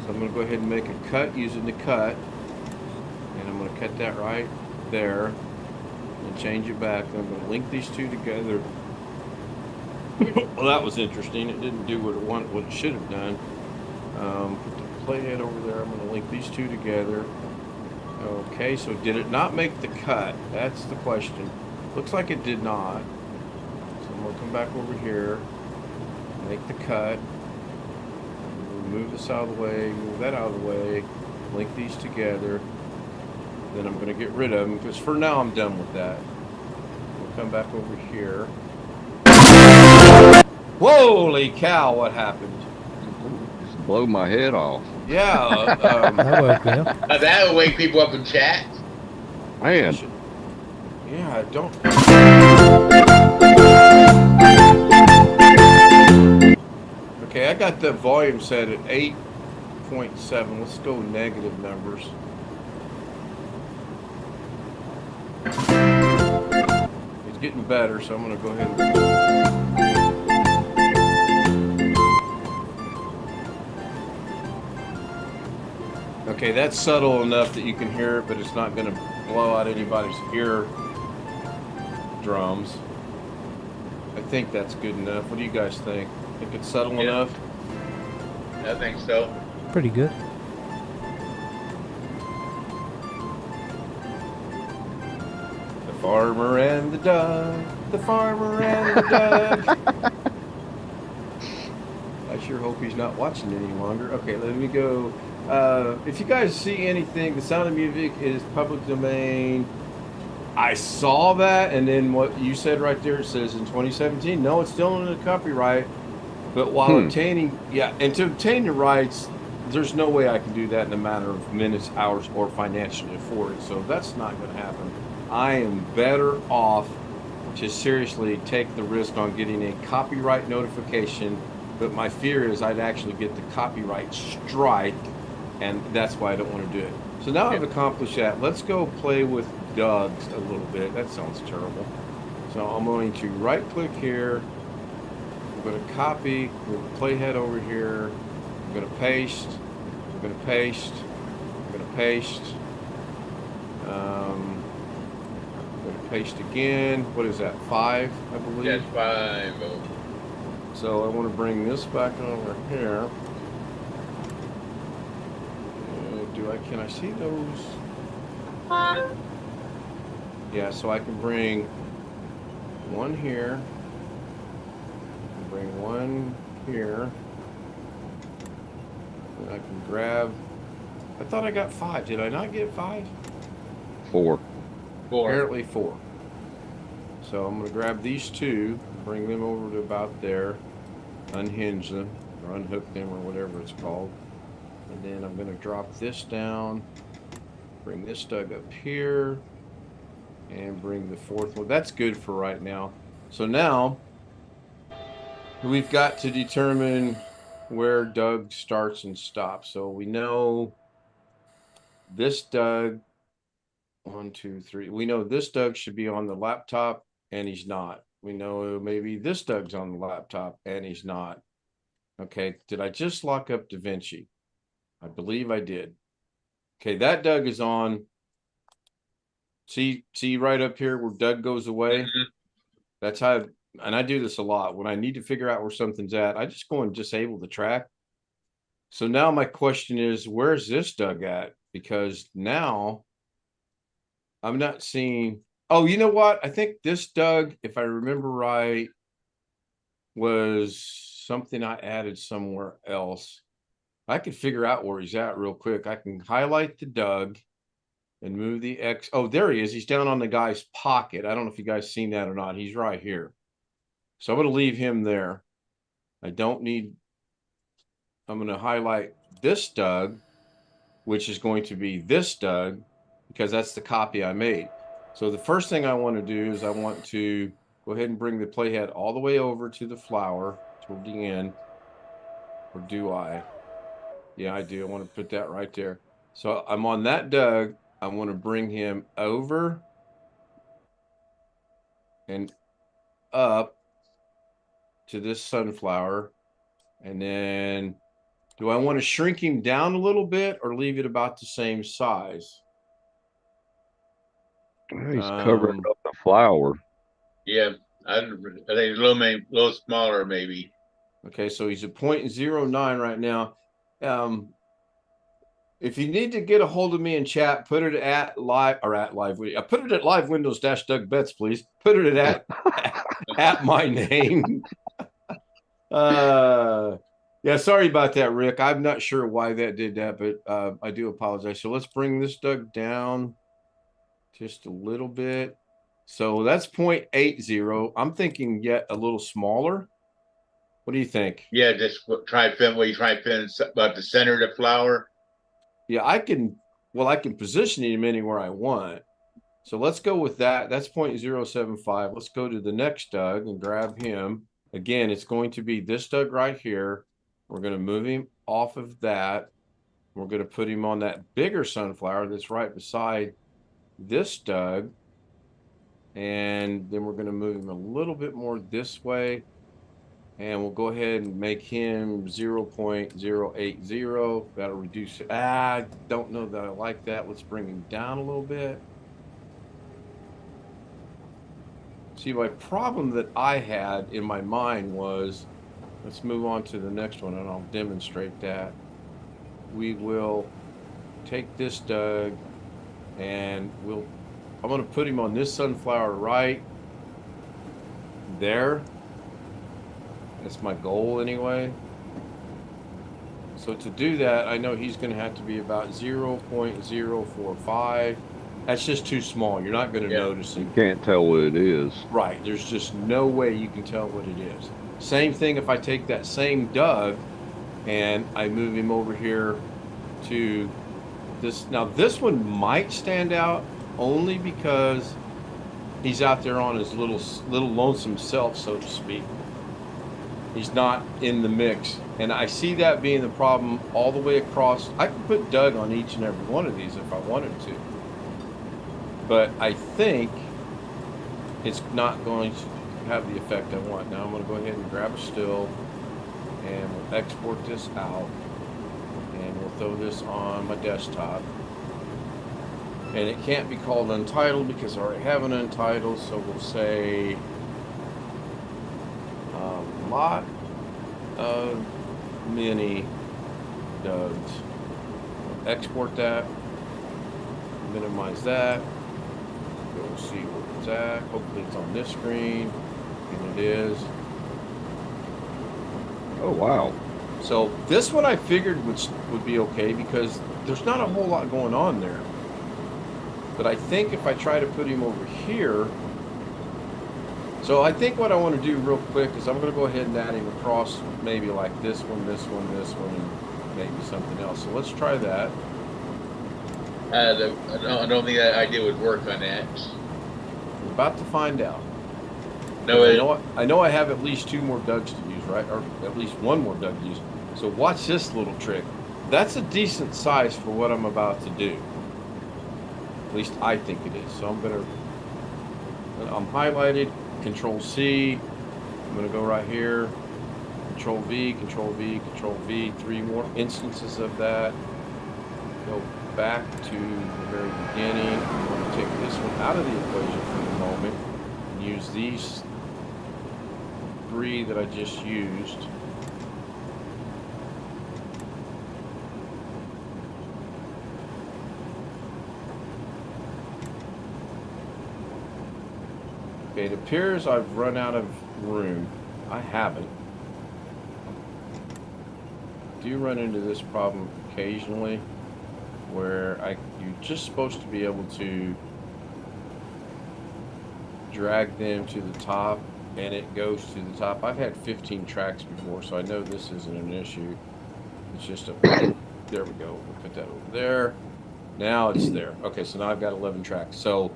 So I'm going to go ahead and make a cut using the cut. And I'm going to cut that right there and change it back. And I'm going to link these two together. Well, that was interesting. It didn't do what it should have done. Put the playhead over there. I'm going to link these two together. Okay, so did it not make the cut? That's the question. Looks like it did not. So I'm going to come back over here, make the cut, move this out of the way, move that out of the way, link these together. Then I'm going to get rid of them because for now I'm done with that. We'll come back over here. Holy cow, what happened? Just blow my head off. Yeah. That woke me up. That will wake people up in chat. Man, Yeah, I don't. Okay, I got the volume set at 8.7. Let's go negative numbers. It's getting better, so I'm going to go ahead and... Okay, that's subtle enough that you can hear it, but it's not going to blow out anybody's ear drums. I think that's good enough. What do you guys think? Think it's subtle enough? I think so. Pretty good. The farmer and the duck. The farmer and the duck. I sure hope he's not watching any longer. Okay, let me go. If you guys see anything, The Sound of Music is public domain. I saw that, and then what you said right there, it says in 2017. No, it's still in the copyright. But while obtaining, and to obtain the rights, there's no way I can do that in a matter of minutes, hours, or financially afford it. So that's not going to happen. I am better off to seriously take the risk on getting a copyright notification, but my fear is I'd actually get the copyright strike, and that's why I don't want to do it. So now I've accomplished that. Let's go play with Doug's a little bit. That sounds terrible. So I'm going to right click here. I'm going to copy the playhead over here. I'm going to paste. I'm going to paste. I'm going to paste. I'm going to paste again. What is that? 5, I believe. Yes, 5. So I want to bring this back over here. Can I see those? Yeah, so I can bring one here. Bring one here. And I can grab. I thought I got 5. Did I not get 5? 4. Apparently 4. So I'm going to grab these 2, bring them over to about there, unhinge them or unhook them or whatever it's called. And then I'm going to drop this down, bring this Doug up here, and bring the 4th one. That's good for right now. So now we've got to determine where Doug starts and stops. So we know this Doug, 1, 2, 3. We know this Doug should be on the laptop, and he's not. We know maybe this Doug's on the laptop, and he's not. Okay, did I just lock up DaVinci? I believe I did. Okay, that Doug is on. See right up here where Doug goes away? That's how, and I do this a lot. When I need to figure out where something's at, I just go and disable the track. So now my question is, where's this Doug at? Because now I'm not seeing. Oh, you know what? I think this Doug, if I remember right, was something I added somewhere else. I could figure out where he's at real quick. I can highlight the Doug and move the X. Oh, there he is. He's down on the guy's pocket. I don't know if you guys seen that or not. He's right here. So I'm going to leave him there. I'm going to highlight this Doug, which is going to be this Doug, because that's the copy I made. So the first thing I want to do is I want to go ahead and bring the playhead all the way over to the flower toward the end. Or do I? Yeah, I do. I want to put that right there. So I'm on that Doug. I want to bring him over and up to this sunflower. And then do I want to shrink him down a little bit or leave it about the same size? He's covering up the flower. Yeah, I think a little smaller maybe. Okay, so he's at 0.09 right now. If you need to get a hold of me in chat, put it at live or at live. Put it at live windows - Doug Betts, please. Put it at my name. Yeah, sorry about that, Rick. I'm not sure why that did that, but I do apologize. So let's bring this Doug down just a little bit. So that's 0.80. I'm thinking yet a little smaller. What do you think? Yeah, just try to pin about the center of the flower. Yeah, I can position him anywhere I want. So let's go with that. That's 0.075. Let's go to the next Doug and grab him. Again, it's going to be this Doug right here. We're going to move him off of that. We're going to put him on that bigger sunflower that's right beside this Doug. And then we're going to move him a little bit more this way. And we'll go ahead and make him 0.080. That'll reduce it. I don't know that I like that. Let's bring him down a little bit. See, my problem that I had in my mind was, let's move on to the next one and I'll demonstrate that. We will take this Doug and I'm going to put him on this sunflower right there. That's my goal anyway. So to do that, I know he's going to have to be about 0.045. That's just too small. You're not going to notice him. You can't tell what it is. Right. There's just no way you can tell what it is. Same thing if I take that same Doug and I move him over here to this. Now this one might stand out only because he's out there on his little lonesome self, so to speak. He's not in the mix. And I see that being the problem all the way across. I could put Doug on each and every one of these if I wanted to. But I think it's not going to have the effect I want. Now I'm going to go ahead and grab a still and we'll export this out and we'll throw this on my desktop. And it can't be called untitled because I already have an untitled, so we'll say lot of mini Dougs. Export that, minimize that, go see where it's at. Hopefully it's on this screen, and it is. Oh, wow. So this one I figured would be okay because there's not a whole lot going on there. But I think if I try to put him over here, so I think what I want to do real quick is I'm going to go ahead and add him across maybe like this one, and maybe something else. So let's try that. I don't think that idea would work on that. We're about to find out. No, I know I have at least 2 more Dougs to use, right? Or at least 1 more Doug to use. So watch this little trick. That's a decent size for what I'm about to do. At least I think it is. So I'm highlighted, Control C. I'm gonna go right here, Control V, Control V, Control V, 3 more instances of that. Go back to the very beginning. I'm gonna take this one out of the equation for the moment and use these 3 that I just used. Okay, it appears I've run out of room. I haven't. I do run into this problem occasionally where you're just supposed to be able to drag them to the top and it goes to the top. I've had 15 tracks before, so I know this isn't an issue. It's just there we go. We'll put that over there. Now it's there. Okay, so now I've got 11 tracks. So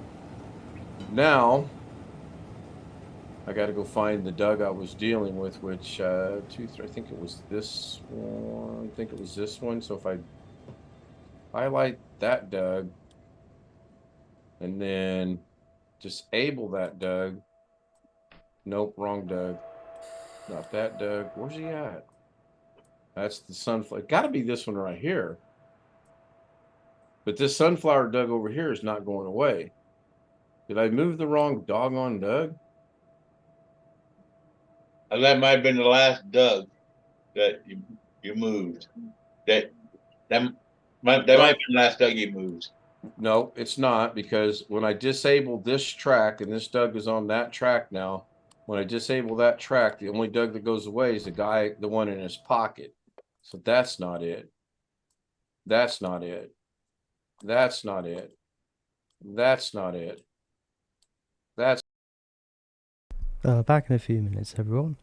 now I got to go find the Doug I was dealing with, which 2, 3. I think it was this one. I think it was this one. So if I highlight that Doug and then disable that Doug. Nope, wrong Doug. Not that Doug. Where's he at? That's the sunflower. Got to be this one right here. But this sunflower Doug over here is not going away. Did I move the wrong doggone Doug? that might have been the last Doug that you moved. That might have been the last Doug you moved. No, it's not, because when I disable this track, and this Doug is on that track now, when I disable that track, the only Doug that goes away is the one in his pocket. So that's not it. That's not it. That's not it. That's not it. That's Back in a few minutes, everyone.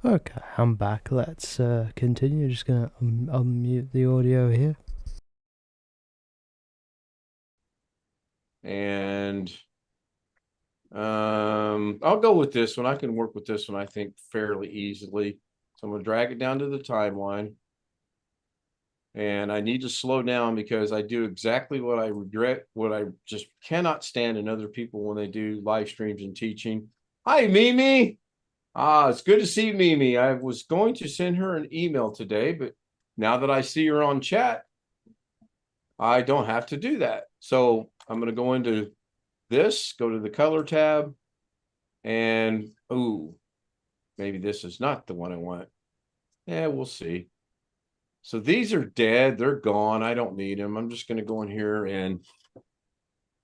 Okay, I'm back. Let's continue. Just gonna unmute the audio here. And I'll go with this one. I can work with this one, I think, fairly easily. So I'm going to drag it down to the timeline. And I need to slow down because I do exactly what I regret, what I just cannot stand in other people when they do live streams and teaching. Hi, Mimi. It's good to see Mimi. I was going to send her an email today, but now that I see her on chat, I don't have to do that. So I'm going to go into this, go to the color tab, and ooh, maybe this is not the one I want. Yeah, we'll see. So these are dead. They're gone. I don't need them. I'm just going to go in here and,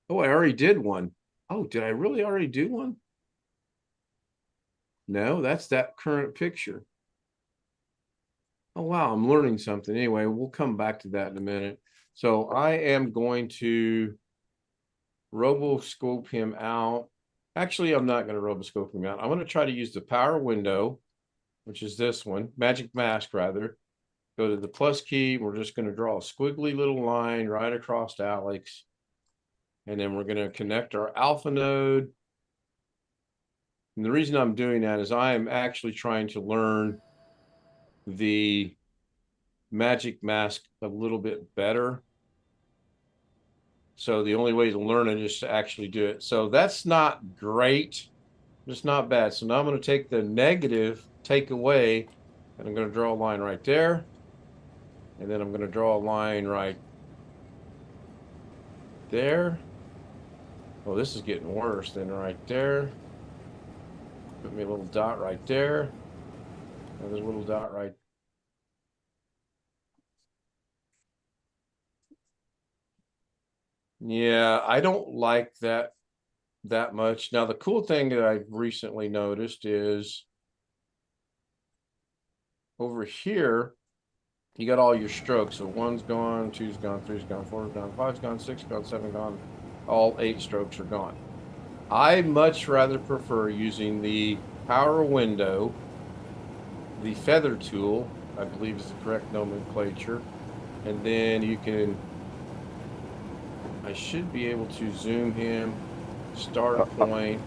oh, I already did one. Oh, did I really already do one? No, that's that current picture. Oh, wow. I'm learning something. Anyway, we'll come back to that in a minute. So I am going to roboscope him out. Actually, I'm not going to roboscope him out. I'm going to try to use the power window, which is this one, magic mask rather. Go to the plus key. We're just going to draw a squiggly little line right across Alex. And then we're going to connect our alpha node. And the reason I'm doing that is I am actually trying to learn the magic mask a little bit better. So the only way to learn it is to actually do it. So that's not great. It's not bad. So now I'm going to take the negative, take away, and I'm going to draw a line right there. And then I'm going to draw a line right there. Oh, this is getting worse than right there. Put me a little dot right there. Another little dot right. Yeah, I don't like that much. Now, the cool thing that I've recently noticed is over here, you got all your strokes. So 1's gone, 2's gone, 3's gone, 4's gone, 5's gone, 6's gone, 7's gone. All 8 strokes are gone. I much rather prefer using the power window, the feather tool, I believe is the correct nomenclature. And then you can, I should be able to zoom him, start point.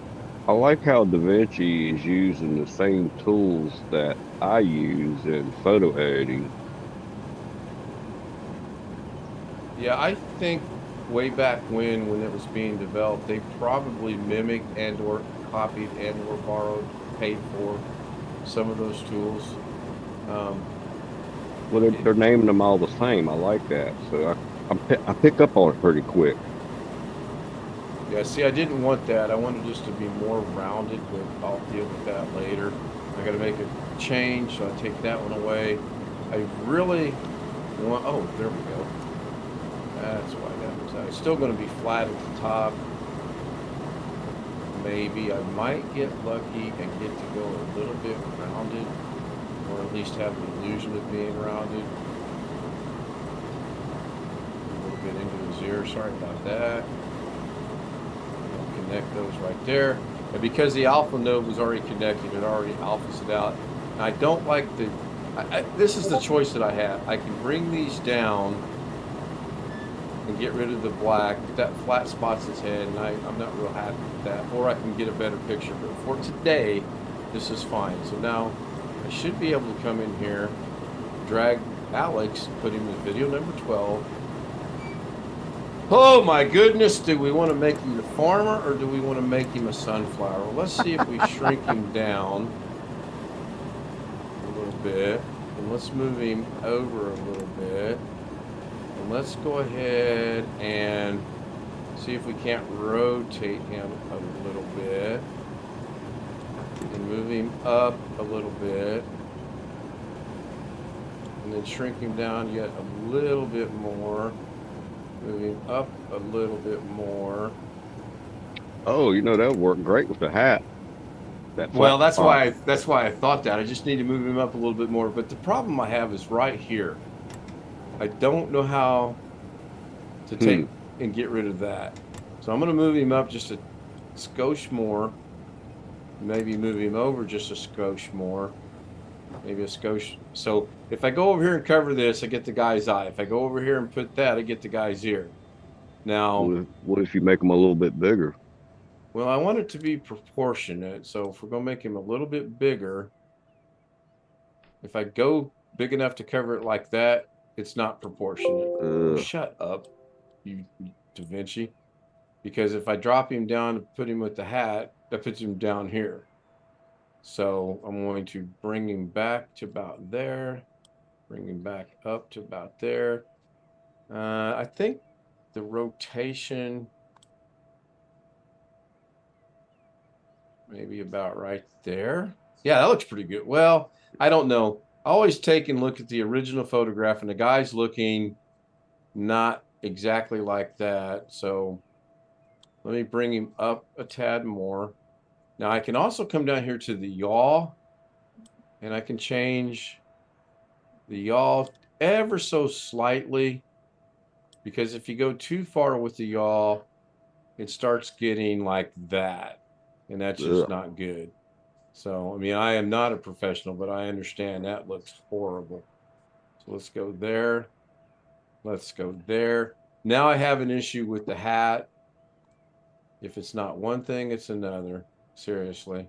I like how DaVinci is using the same tools that I use in photo editing. Yeah, I think way back when it was being developed, they probably mimicked and or copied and or borrowed, paid for some of those tools. Well, they're naming them all the same. I like that. So I pick up on it pretty quick. Yeah, see, I didn't want that. I wanted just to be more rounded, but I'll deal with that later. I got to make a change, so I take that one away. I really want, oh, there we go. That's why that was out. It's still going to be flat at the top. Maybe I might get lucky and get to go a little bit rounded, or at least have the illusion of being rounded. A little bit into his ear. Sorry about that. I'll connect those right there. And because the alpha node was already connected, it already alphas it out. And I don't like the. This is the choice that I have. I can bring these down and get rid of the black. That flat spots his head, and I'm not real happy with that. Or I can get a better picture. But for today, this is fine. So now I should be able to come in here, drag Alex, put him in video number 12. Oh my goodness, do we want to make him the farmer or do we want to make him a sunflower? Well, let's see if we shrink him down a little bit. And let's move him over a little bit. And let's go ahead and see if we can't rotate him a little bit. And move him up a little bit. And then shrink him down yet a little bit more. Moving up a little bit more. Oh, you know, that would work great with the hat. Well, that's why I thought that. I just need to move him up a little bit more. But the problem I have is right here. I don't know how to take and get rid of that. So I'm going to move him up just a skosh more. Maybe move him over just a skosh more. Maybe a Scotia. So if I go over here and cover this, I get the guy's eye. If I go over here and put that, I get the guy's ear. Now, What if you make them a little bit bigger? well, I want it to be proportionate. So if we're going to make him a little bit bigger, if I go big enough to cover it like that, it's not proportionate. Shut up, you Da Vinci. Because if I drop him down and put him with the hat, that puts him down here. So I'm going to bring him back to about there. Bring him back up to about there. I think the rotation maybe about right there. Yeah, that looks pretty good. Well, I don't know. I always take and look at the original photograph, and the guy's looking not exactly like that. So let me bring him up a tad more. Now I can also come down here to the yaw, and I can change the yaw ever so slightly, because if you go too far with the yaw, it starts getting like that, and that's just not good. So, I mean, I am not a professional, but I understand that looks horrible. So let's go there. Let's go there. Now I have an issue with the hat. If it's not one thing, it's another. Seriously.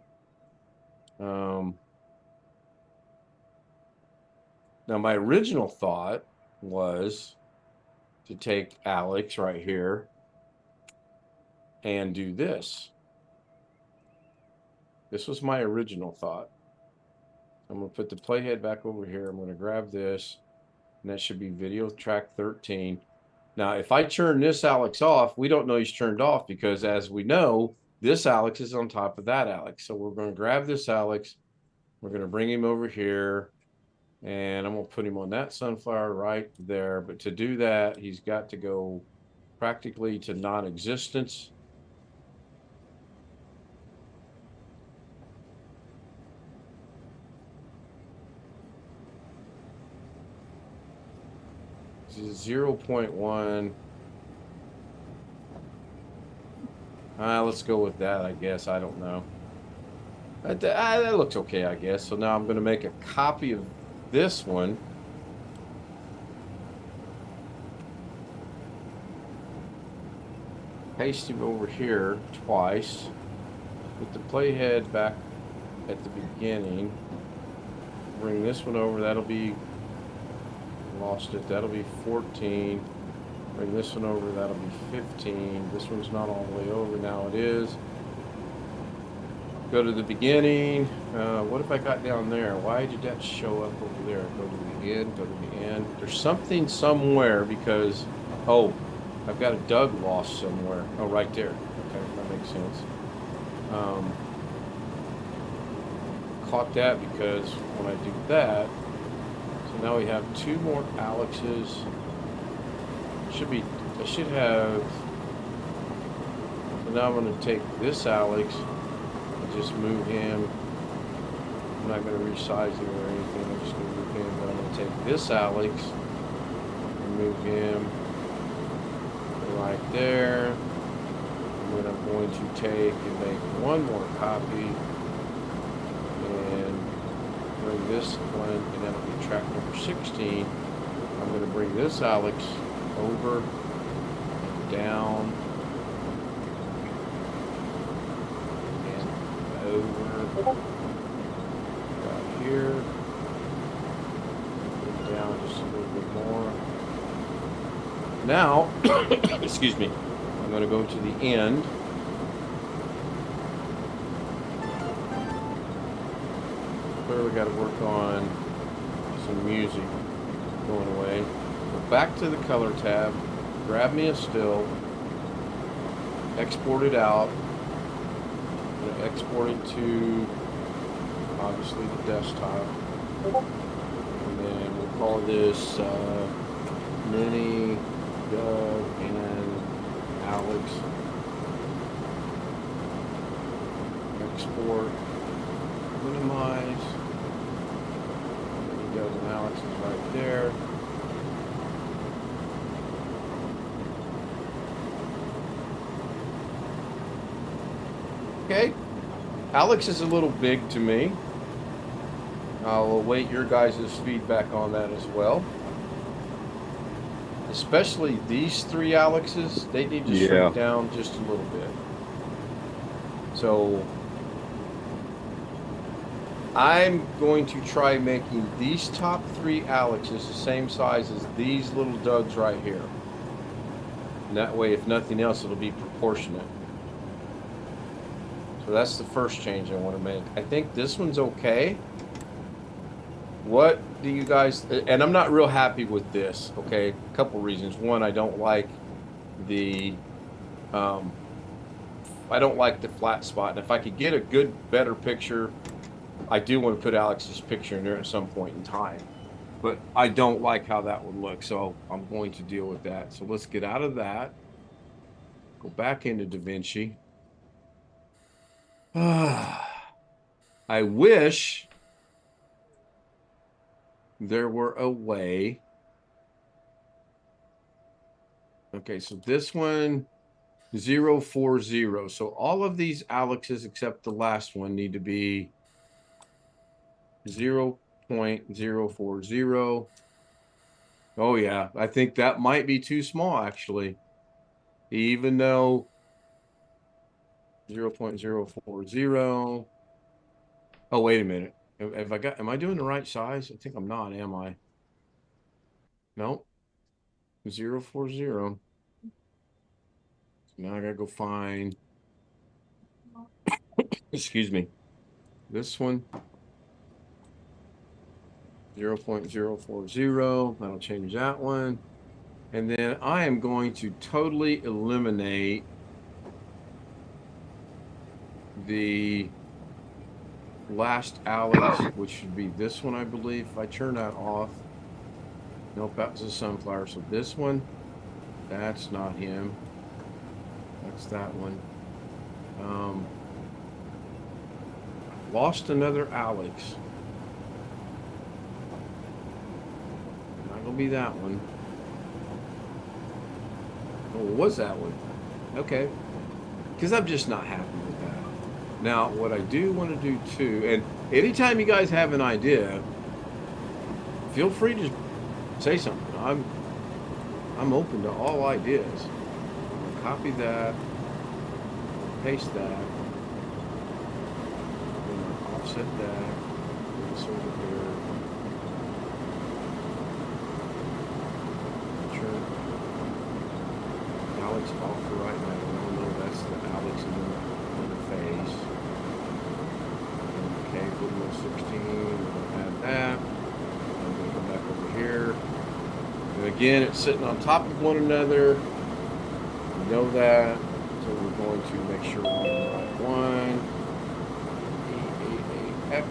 Now, my original thought was to take Alex right here and do this. This was my original thought. I'm going to put the playhead back over here. I'm going to grab this, and that should be video track 13. Now, if I turn this Alex off, we don't know he's turned off, because as we know, this Alex is on top of that Alex. So we're going to grab this Alex. We're going to bring him over here, and I'm going to put him on that sunflower right there. But to do that, he's got to go practically to non-existence. This is 0.1. Let's go with that, I guess. I don't know. That looks okay, I guess. So now I'm going to make a copy of this one. Paste him over here twice. Put the playhead back at the beginning. Bring this one over. That'll be... Lost it. That'll be 14. Bring this one over. That'll be 15. This one's not all the way over. Now it is. Go to the beginning. What if I got down there? Why did that show up over there? Go to the end. Go to the end. There's something somewhere, because... Oh, I've got a Doug lost somewhere. Oh, right there. Okay, that makes sense. Caught that because when I do that... So now we have two more Alexes. I should have. So now I'm going to take this Alex and just move him. I'm not going to resize him or anything. I'm just going to move him. But I'm going to take this Alex and move him right there. And then I'm going to take and make one more copy. And bring this one, and that'll be track number 16. I'm going to bring this Alex over and down and over right here and down just a little bit more. Now, excuse me, I'm going to go to the end. Clearly got to work on some music going away. Go back to the color tab, grab me a still, export it out. I'm going to export it to obviously the desktop, and then we'll call this Mini Doug and Alex. Export. Minimize. There you go, and Alex is right there. Okay. Alex is a little big to me. I'll await your guys' feedback on that as well. Especially these three Alexes, they need to Yeah. shrink down just a little bit. So I'm going to try making these top three Alexes the same size as these little Dougs right here. And that way, if nothing else, it'll be proportionate. So that's the first change I want to make. I think this one's okay. What do you guys, and I'm not real happy with this, okay? A couple reasons. One, I don't like the flat spot. And if I could get a good, better picture, I do want to put Alex's picture in there at some point in time. But I don't like how that would look, so I'm going to deal with that. So let's get out of that. Go back into DaVinci. I wish there were a way. Okay, so this one, 040. So all of these Alexes except the last one need to be 0.040. Oh yeah, I think that might be too small actually. Even though 0.040. Oh, wait a minute. Am I doing the right size? I think I'm not, am I? Nope. 040. Now I gotta go find, excuse me, this one. 0.040. That'll change that one. And then I am going to totally eliminate the last Alex, which should be this one, I believe. If I turn that off, nope, that was a sunflower. So this one, that's not him. That's that one. Lost another Alex. Not gonna be that one. Oh, what was that one? Okay. Because I'm just not happy with that. Now, what I do want to do too, and anytime you guys have an idea, feel free to say something. I'm open to all ideas. Copy that, paste that, offset that, this over here. Sure. Alex off for right now. No, that's the Alex in the face. Okay, video 16. We'll add that. I'm going to go back over here. And again, it's sitting on top of one another. We know that. So we're going to make sure we're on the right one. EAAX.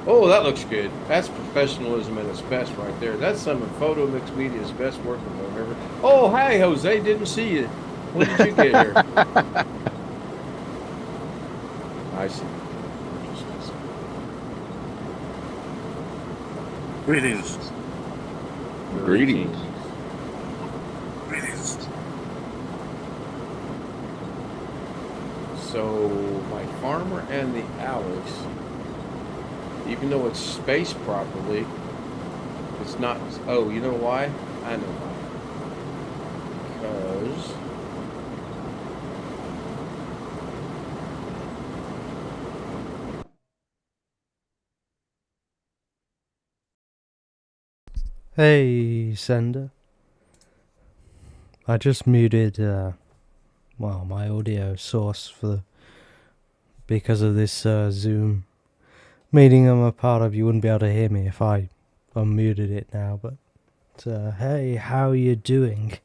Oh, that looks good. That's professionalism at its best right there. That's some of Photo Mix Media's best work I've ever. Oh, hi, Jose. Didn't see you. When did you get here? I see. Greetings. Greetings. Greetings. So my farmer and the Alex, even though it's spaced properly, it's not. Oh, you know why? I know why. Because Hey, sender. I just muted, well, my audio source because of this Zoom meeting I'm a part of. You wouldn't be able to hear me if I unmuted it now, but hey, how you doing?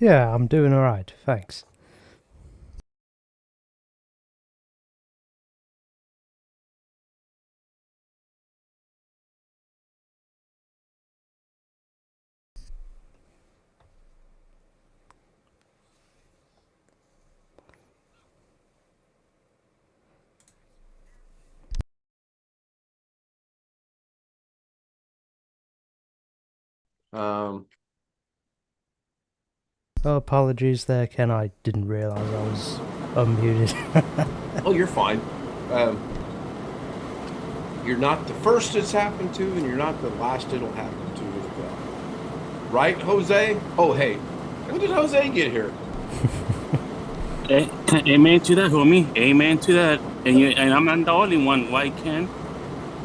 Yeah, I'm doing alright, thanks. Um, Oh, apologies there, Ken. I didn't realise I was unmuted. oh, you're fine. You're not the first it's happened to, and you're not the last it'll happen to as well. Right, Jose? Oh, hey, when did Jose get here? Amen to that, homie. Amen to that. And I'm not the only one. Why can't?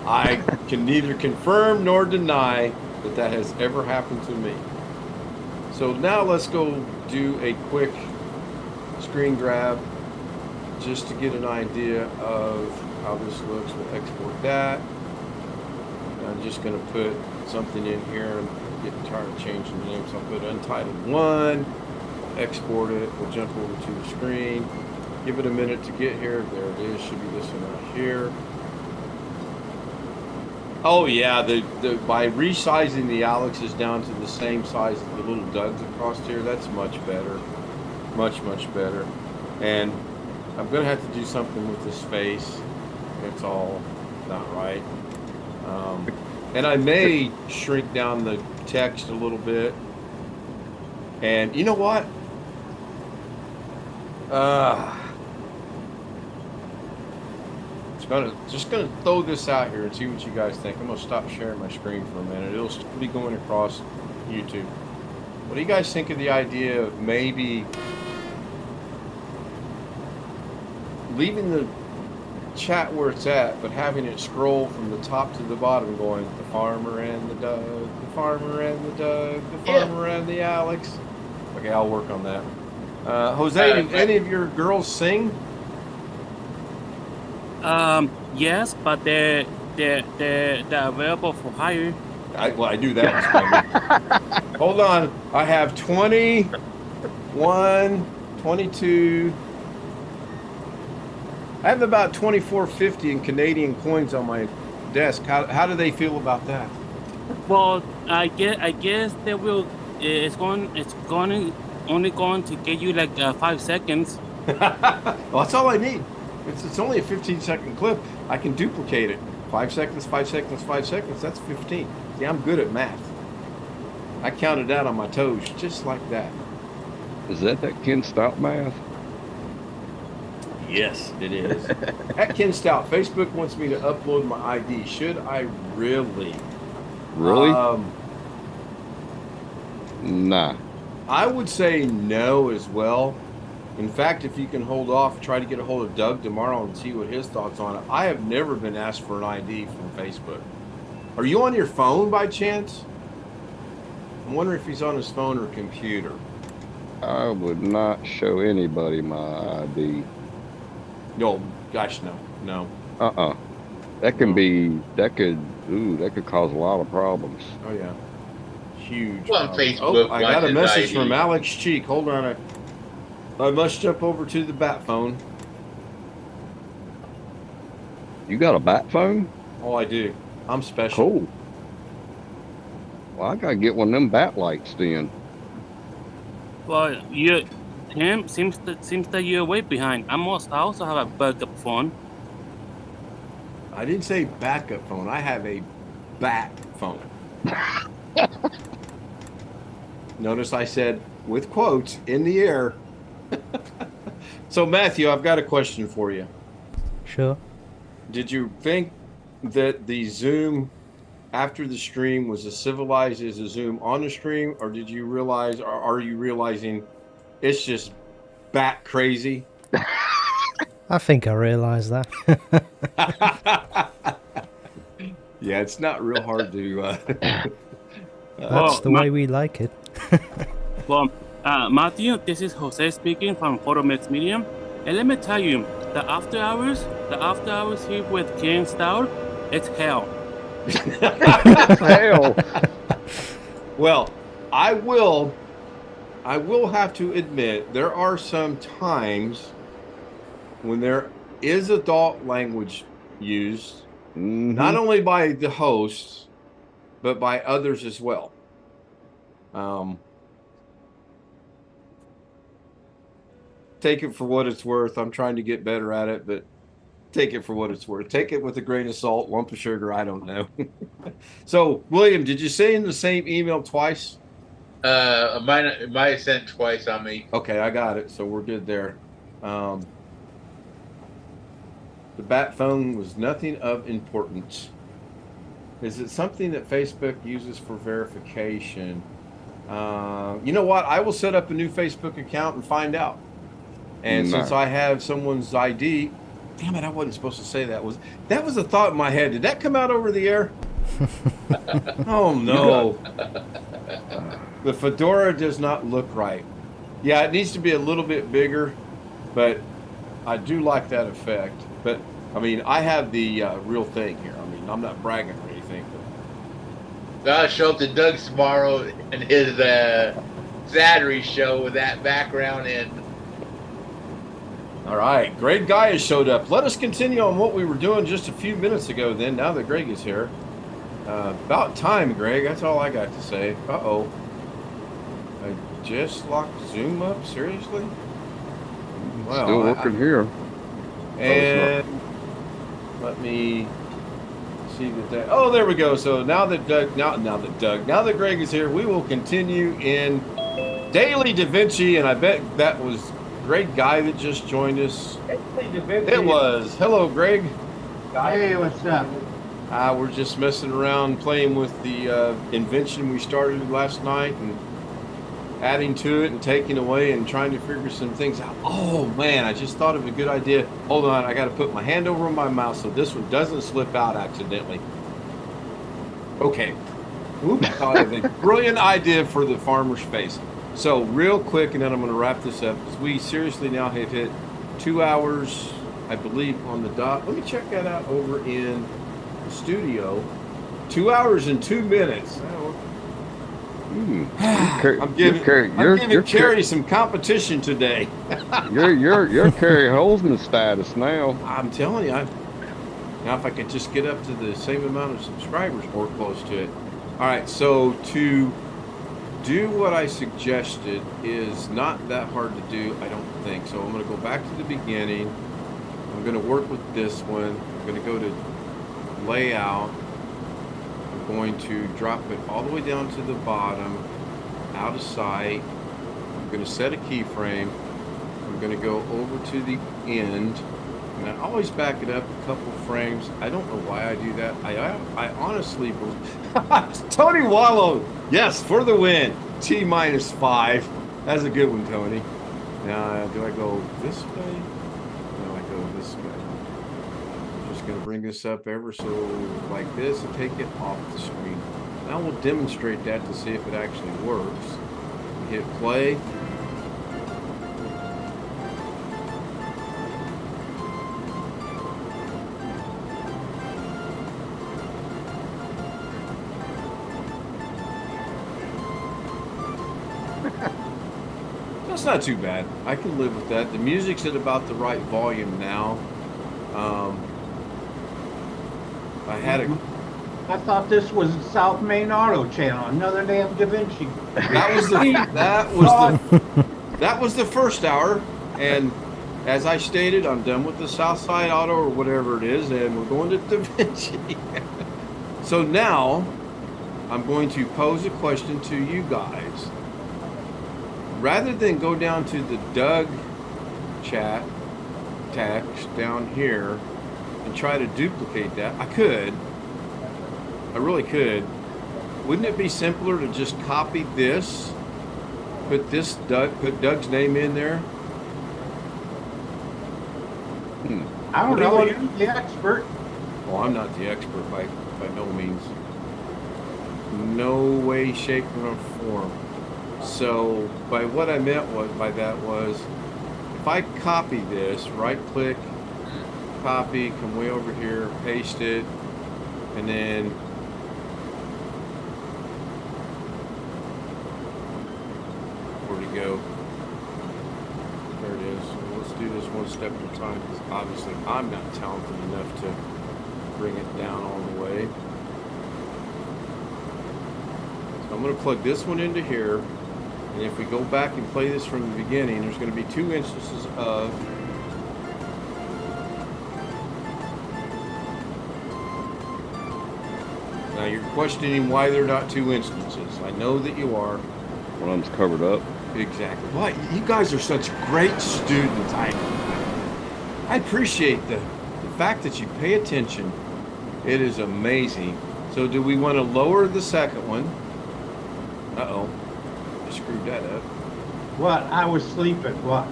I can neither confirm nor deny that has ever happened to me. So now let's go do a quick screen grab just to get an idea of how this looks. We'll export that. I'm just going to put something in here. I'm getting tired of changing the names. I'll put Untitled 1. Export it. We'll jump over to the screen. Give it a minute to get here. There it is. Should be this one right here. Oh yeah, by resizing the Alex's down to the same size as the little Dougs across here, that's much better. Much better. And I'm gonna have to do something with this face. It's all not right. And I may shrink down the text a little bit. And you know what? Just gonna throw this out here and see what you guys think. I'm gonna stop sharing my screen for a minute. It'll still be going across YouTube. What do you guys think of the idea of maybe leaving the chat where it's at, but having it scroll from the top to the bottom, going the farmer and the Doug, the farmer and the Doug, the farmer and the Alex? Okay, I'll work on that. Jose, did any of your girls sing? Yes, but they're available for hire. I do that. Hold on. I have 21, 22. I have about 24.50 in Canadian coins on my desk. How do they feel about that? Well, I guess they will. It's only going to get you like 5 seconds. Well, that's all I need. It's only a 15-second clip. I can duplicate it. 5 seconds, 5 seconds, 5 seconds. That's 15. See, I'm good at math. I counted out on my toes just like that. Is that Ken Stout math? Yes, it is. At Ken Stout, Facebook wants me to upload my ID. Should I really? Really? Nah. I would say no as well. In fact, if you can hold off, try to get a hold of Doug tomorrow and see what his thoughts on it. I have never been asked for an ID from Facebook. Are you on your phone by chance? I'm wondering if he's on his phone or computer. I would not show anybody my ID. No, gosh, no. That could cause a lot of problems. Oh yeah, huge. On Facebook, oh, I got a watch his message ID. from Alex Cheek. Hold on, I must jump over to the bat phone. You got a bat phone? Oh, I do. I'm special. Cool. Well, I gotta get one of them bat lights then. Well, Tim, seems that you're way behind. I also have a backup phone. I didn't say backup phone. I have a bat phone. Notice I said with quotes in the air. So Matthew, I've got a question for you. Sure. Did you think that the Zoom after the stream was as civilized as a Zoom on the stream, or did you realize, or are you realizing it's just bat crazy? I think I realised that. Yeah, it's not real hard to. That's the way we like it. Well, Matthew, this is Jose speaking from PhotoMix Medium, and let me tell you, the after hours here with Ken Stout, it's hell. Hell. Well, I will I will have to admit there are some times when there is adult language used, not only by the hosts, but by others as well. Take it for what it's worth. I'm trying to get better at it, but take it for what it's worth. Take it with a grain of salt, lump of sugar. I don't know. So, William, did you say in the same email twice? It might have sent twice on me. Okay, I got it. So we're good there. The bat phone was nothing of importance. Is it something that Facebook uses for verification? You know what? I will set up a new Facebook account and find out. And since I have someone's ID, damn it, I wasn't supposed to say that. That was a thought in my head. Did that come out over the air? Oh no. The fedora does not look right. Yeah, it needs to be a little bit bigger, but I do like that effect. But I mean, I have the real thing here. I mean, I'm not bragging or anything. I'll show up to Doug's tomorrow and his Saturday show with that background in. All right, Greg Guy has showed up. Let us continue on what we were doing just a few minutes ago then, now that Greg is here. About time, Greg. That's all I got to say. Uh-oh. I just locked Zoom up? Seriously? Wow. Still working here. And let me see that. Oh, there we go. So now that Greg is here, we will continue in Daily Da Vinci, and I bet that was Greg Guy that just joined us. It was. Hello, Greg. Hey, what's up? We're just messing around, playing with the invention we started last night and adding to it and taking away and trying to figure some things out. Oh, man, I just thought of a good idea. Hold on, I got to put my hand over my mouth so this one doesn't slip out accidentally. Okay. Oop, I thought of a brilliant idea for the farmer's face. So real quick, and then I'm going to wrap this up, because we seriously now have hit 2 hours, I believe, on the dot. Let me check that out over in the studio. 2 hours and 2 minutes. I'm giving Carrie some competition today. you're Carrie Holzman status now. I'm telling you. Now if I could just get up to the same amount of subscribers or close to it. All right, so to do what I suggested is not that hard to do, I don't think. So I'm going to go back to the beginning. I'm going to work with this one. I'm going to go to layout. I'm going to drop it all the way down to the bottom, out of sight. I'm going to set a keyframe. I'm going to go over to the end. And I always back it up a couple frames. I don't know why I do that. I honestly believe. Tony Wallow, yes, for the win. T-5. That's a good one, Tony. Now, do I go this way? No, I go this way. I'm just going to bring this up ever so like this and take it off the screen. Now we'll demonstrate that to see if it actually works. We hit play. That's not too bad. I can live with that. The music's at about the right volume now. I thought this was South Main Auto Channel, another damn Da Vinci. That was the first hour, and as I stated, I'm done with the Southside Auto or whatever it is, and we're going to Da Vinci. So now I'm going to pose a question to you guys. Rather than go down to the Doug chat text down here and try to duplicate that, I really could. Wouldn't it be simpler to just copy this, put Doug's name in there? I don't know. You're the expert. Well, I'm not the expert by no means. No way, shape, or form. So, by what I meant by that was, if I copy this, right-click, copy, come way over here, paste it, and then Where'd it go? There it is. Let's do this one step at a time, because obviously I'm not talented enough to bring it down all the way. So I'm going to plug this one into here, and if we go back and play this from the beginning, there's going to be 2 instances of Now you're questioning why they're not 2 instances. I know that you are. One of them's covered up. Exactly. Well, you guys are such great students. I appreciate the fact that you pay attention. It is amazing. So do we want to lower the second one? Uh-oh. I screwed that up. What? I was sleeping. What?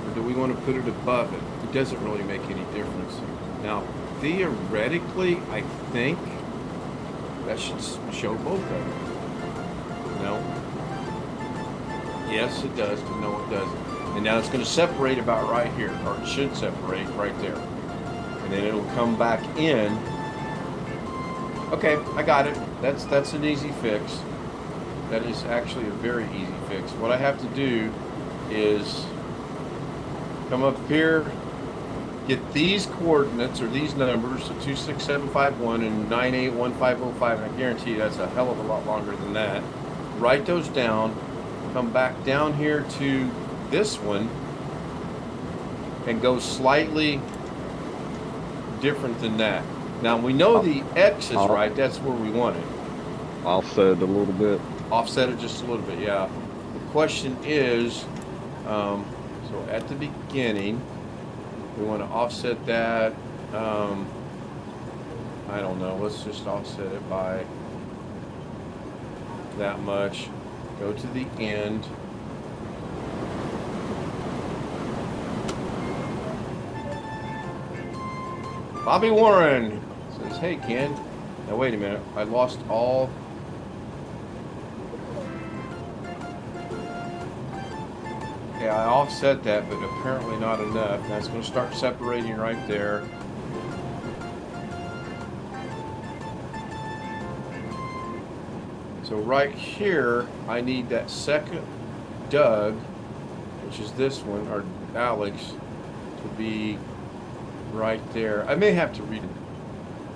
Or do we want to put it above it? It doesn't really make any difference. Now, theoretically, I think that should show both of them. No. Yes, it does, but no, it doesn't. And now it's going to separate about right here, or it should separate right there. And then it'll come back in. Okay, I got it. That's an easy fix. That is actually a very easy fix. What I have to do is come up here, get these coordinates or these numbers, so 26751 and 981505, and I guarantee you that's a hell of a lot longer than that. Write those down, come back down here to this one, and go slightly different than that. Now we know the X is right, that's where we want it. Offset it a little bit. Offset it just a little bit, yeah. The question is, so at the beginning, we want to offset that, I don't know, let's just offset it by that much. Go to the end. Bobby Warren says, hey Ken. Now wait a minute, I lost all. Okay, I offset that, but apparently not enough. That's going to start separating right there. So right here, I need that second Doug, which is this one, or Alex, to be right there. I may have to read it.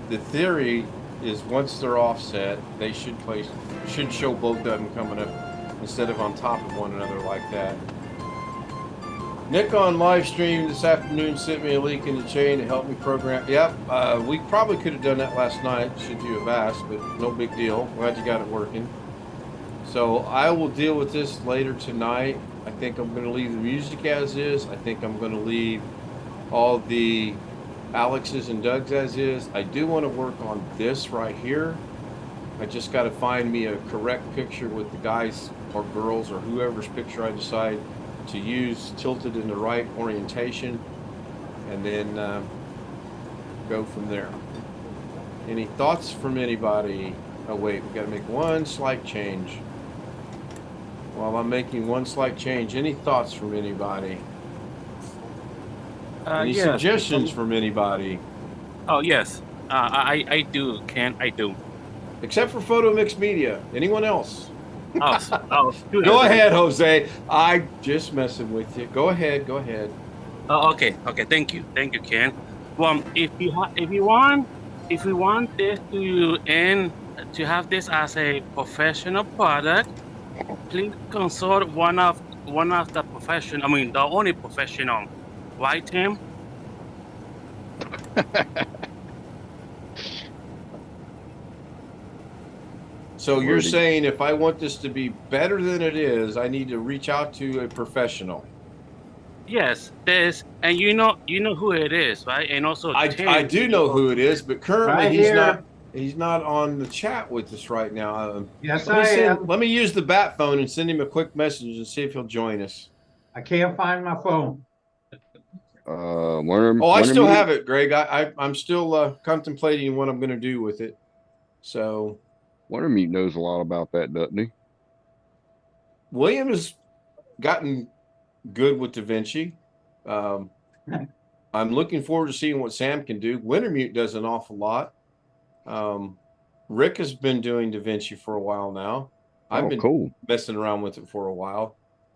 The theory is once they're offset, they should show both of them coming up instead of on top of one another like that. Nick on live stream this afternoon sent me a link in the chain to help me program. Yep, we probably could have done that last night, should you have asked, but no big deal. Glad you got it working. So I will deal with this later tonight. I think I'm going to leave the music as is. I think I'm going to leave all the Alex's and Doug's as is. I do want to work on this right here. I just got to find me a correct picture with the guys or girls or whoever's picture I decide to use tilted in the right orientation, and then go from there. Any thoughts from anybody? Oh wait, we got to make one slight change. While I'm making one slight change, any thoughts from anybody? Any yes. suggestions from anybody? Oh, yes. I do, Ken. I do. Except for Photo Mix Media. Anyone else? Go ahead, Jose. I just messing with you. Go ahead. Go ahead. Oh, okay. Okay. Thank you, Ken. Well, if you want this to end, to have this as a professional product, please consult one of the professional. I mean, the only professional, right, Tim? So you're saying if I want this to be better than it is, I need to reach out to a professional. Yes, and you know who it is, right? And also I do know who it is, but currently Right he's not on the chat with us right now. Yes, I am. Let me use the bat phone and send him a quick message and see if he'll join us. I can't find my phone. I still have it, Greg. I'm still contemplating what I'm going to do with it. So Wintermute knows a lot about that, doesn't he? William has gotten good with DaVinci. I'm looking forward to seeing what Sam can do. Wintermute does an awful lot. Rick has been doing DaVinci for a while now. I've Oh, been cool. messing around with it for a while.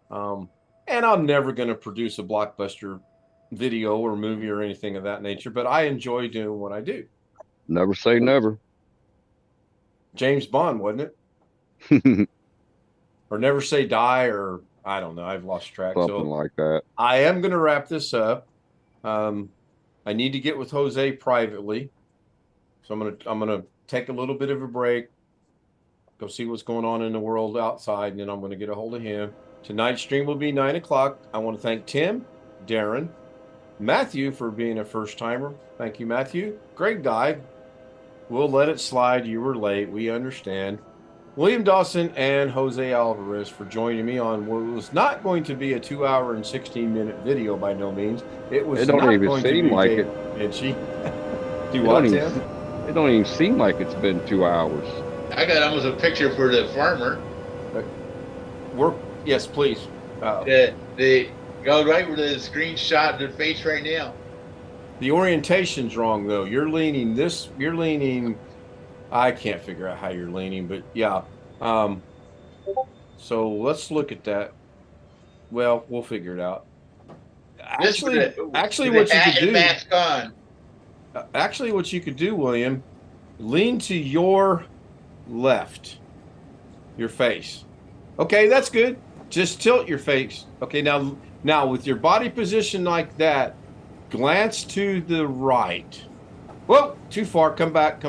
And I'm never going to produce a blockbuster video or movie or anything of that nature, but I enjoy doing what I do. Never say never. James Bond, wasn't it? Or Never Say Die, or I don't know. I've lost track. Something So like that. I am going to wrap this up. I need to get with Jose privately. So I'm gonna take a little bit of a break, go see what's going on in the world outside, and then I'm gonna get a hold of him. Tonight's stream will be 9 o'clock. I want to thank Tim, Darren, Matthew for being a first timer. Thank you, Matthew. Greg died. We'll let it slide. You were late. We understand. William Dawson and Jose Alvarez for joining me on what was not going to be a 2 hour and 16-minute video by no means. It was It don't not even going to seem be like Dave it. Vinci. Do It what, don't Tim? even, it don't even seem like it's been 2 hours. I got almost a picture for the farmer. Yes, please. The go right with the screenshot of the face right now. The orientation's wrong though. You're leaning. I can't figure out how you're leaning, but yeah. So let's look at that. Well, we'll figure it out. Actually, what you could do. Mask on. Actually, what you could do, William, lean to your left, your face. Okay, that's good. Just tilt your face. Okay, now with your body position like that, glance to the right. Whoa, too far. Come back.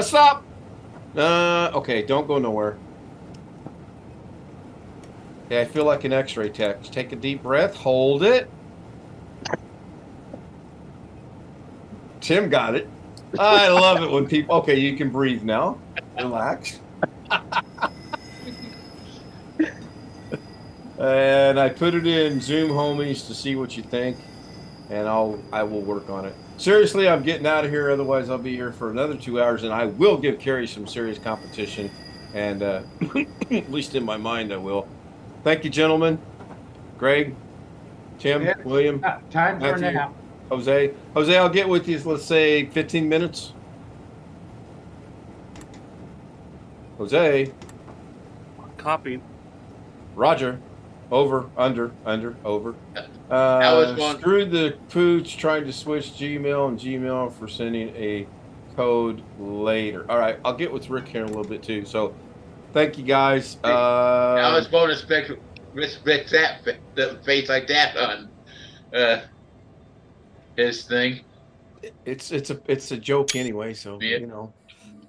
Stop. Okay, don't go nowhere. Okay, I feel like an X-ray tech. Take a deep breath. Hold it. Tim got it. I love it when people. Okay, you can breathe now. Relax. And I put it in Zoom Homies to see what you think, and I will work on it. Seriously, I'm getting out of here. Otherwise, I'll be here for another 2 hours, and I will give Carrie some serious competition. And at least in my mind, I will. Thank you, gentlemen. Greg, Tim, Yeah. William, Time for Matthew, now. Jose. Jose, I'll get with you. Let's say 15 minutes. Jose. Copy. Roger. Over, under, over. was one. Screw the pooch trying to switch Gmail and Gmail for sending a code later. All right, I'll get with Rick here in a little bit too. So, thank you guys. I was going to respect that the face like that on his thing. It's a joke anyway. So Yeah. you know.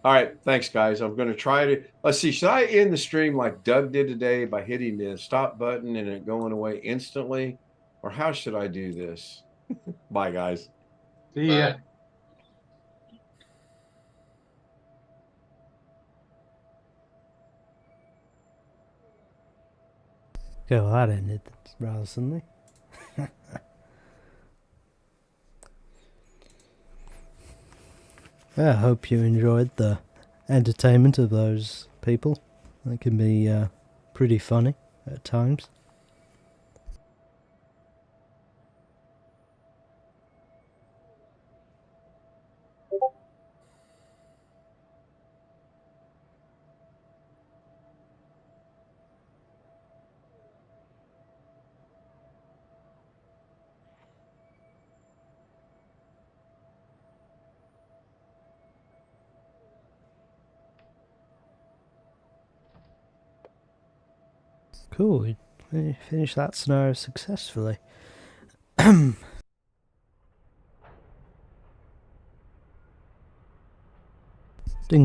All right, thanks guys. I'm going to try to. Let's see. Should I end the stream like Doug did today by hitting the stop button and it going away instantly, or how should I do this? Bye, guys. See ya. Okay, well, that ended rather suddenly. I hope you enjoyed the entertainment of those people. That can be pretty funny at times. Cool, we finished that scenario successfully. Didn't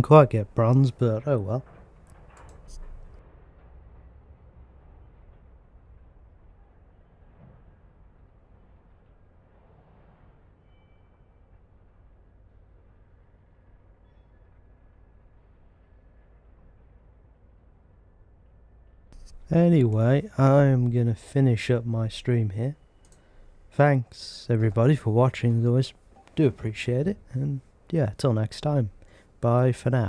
quite get bronze, but oh well. Anyway, I'm gonna finish up my stream here. Thanks everybody for watching as always. Do appreciate it, and yeah, till next time. Bye for now.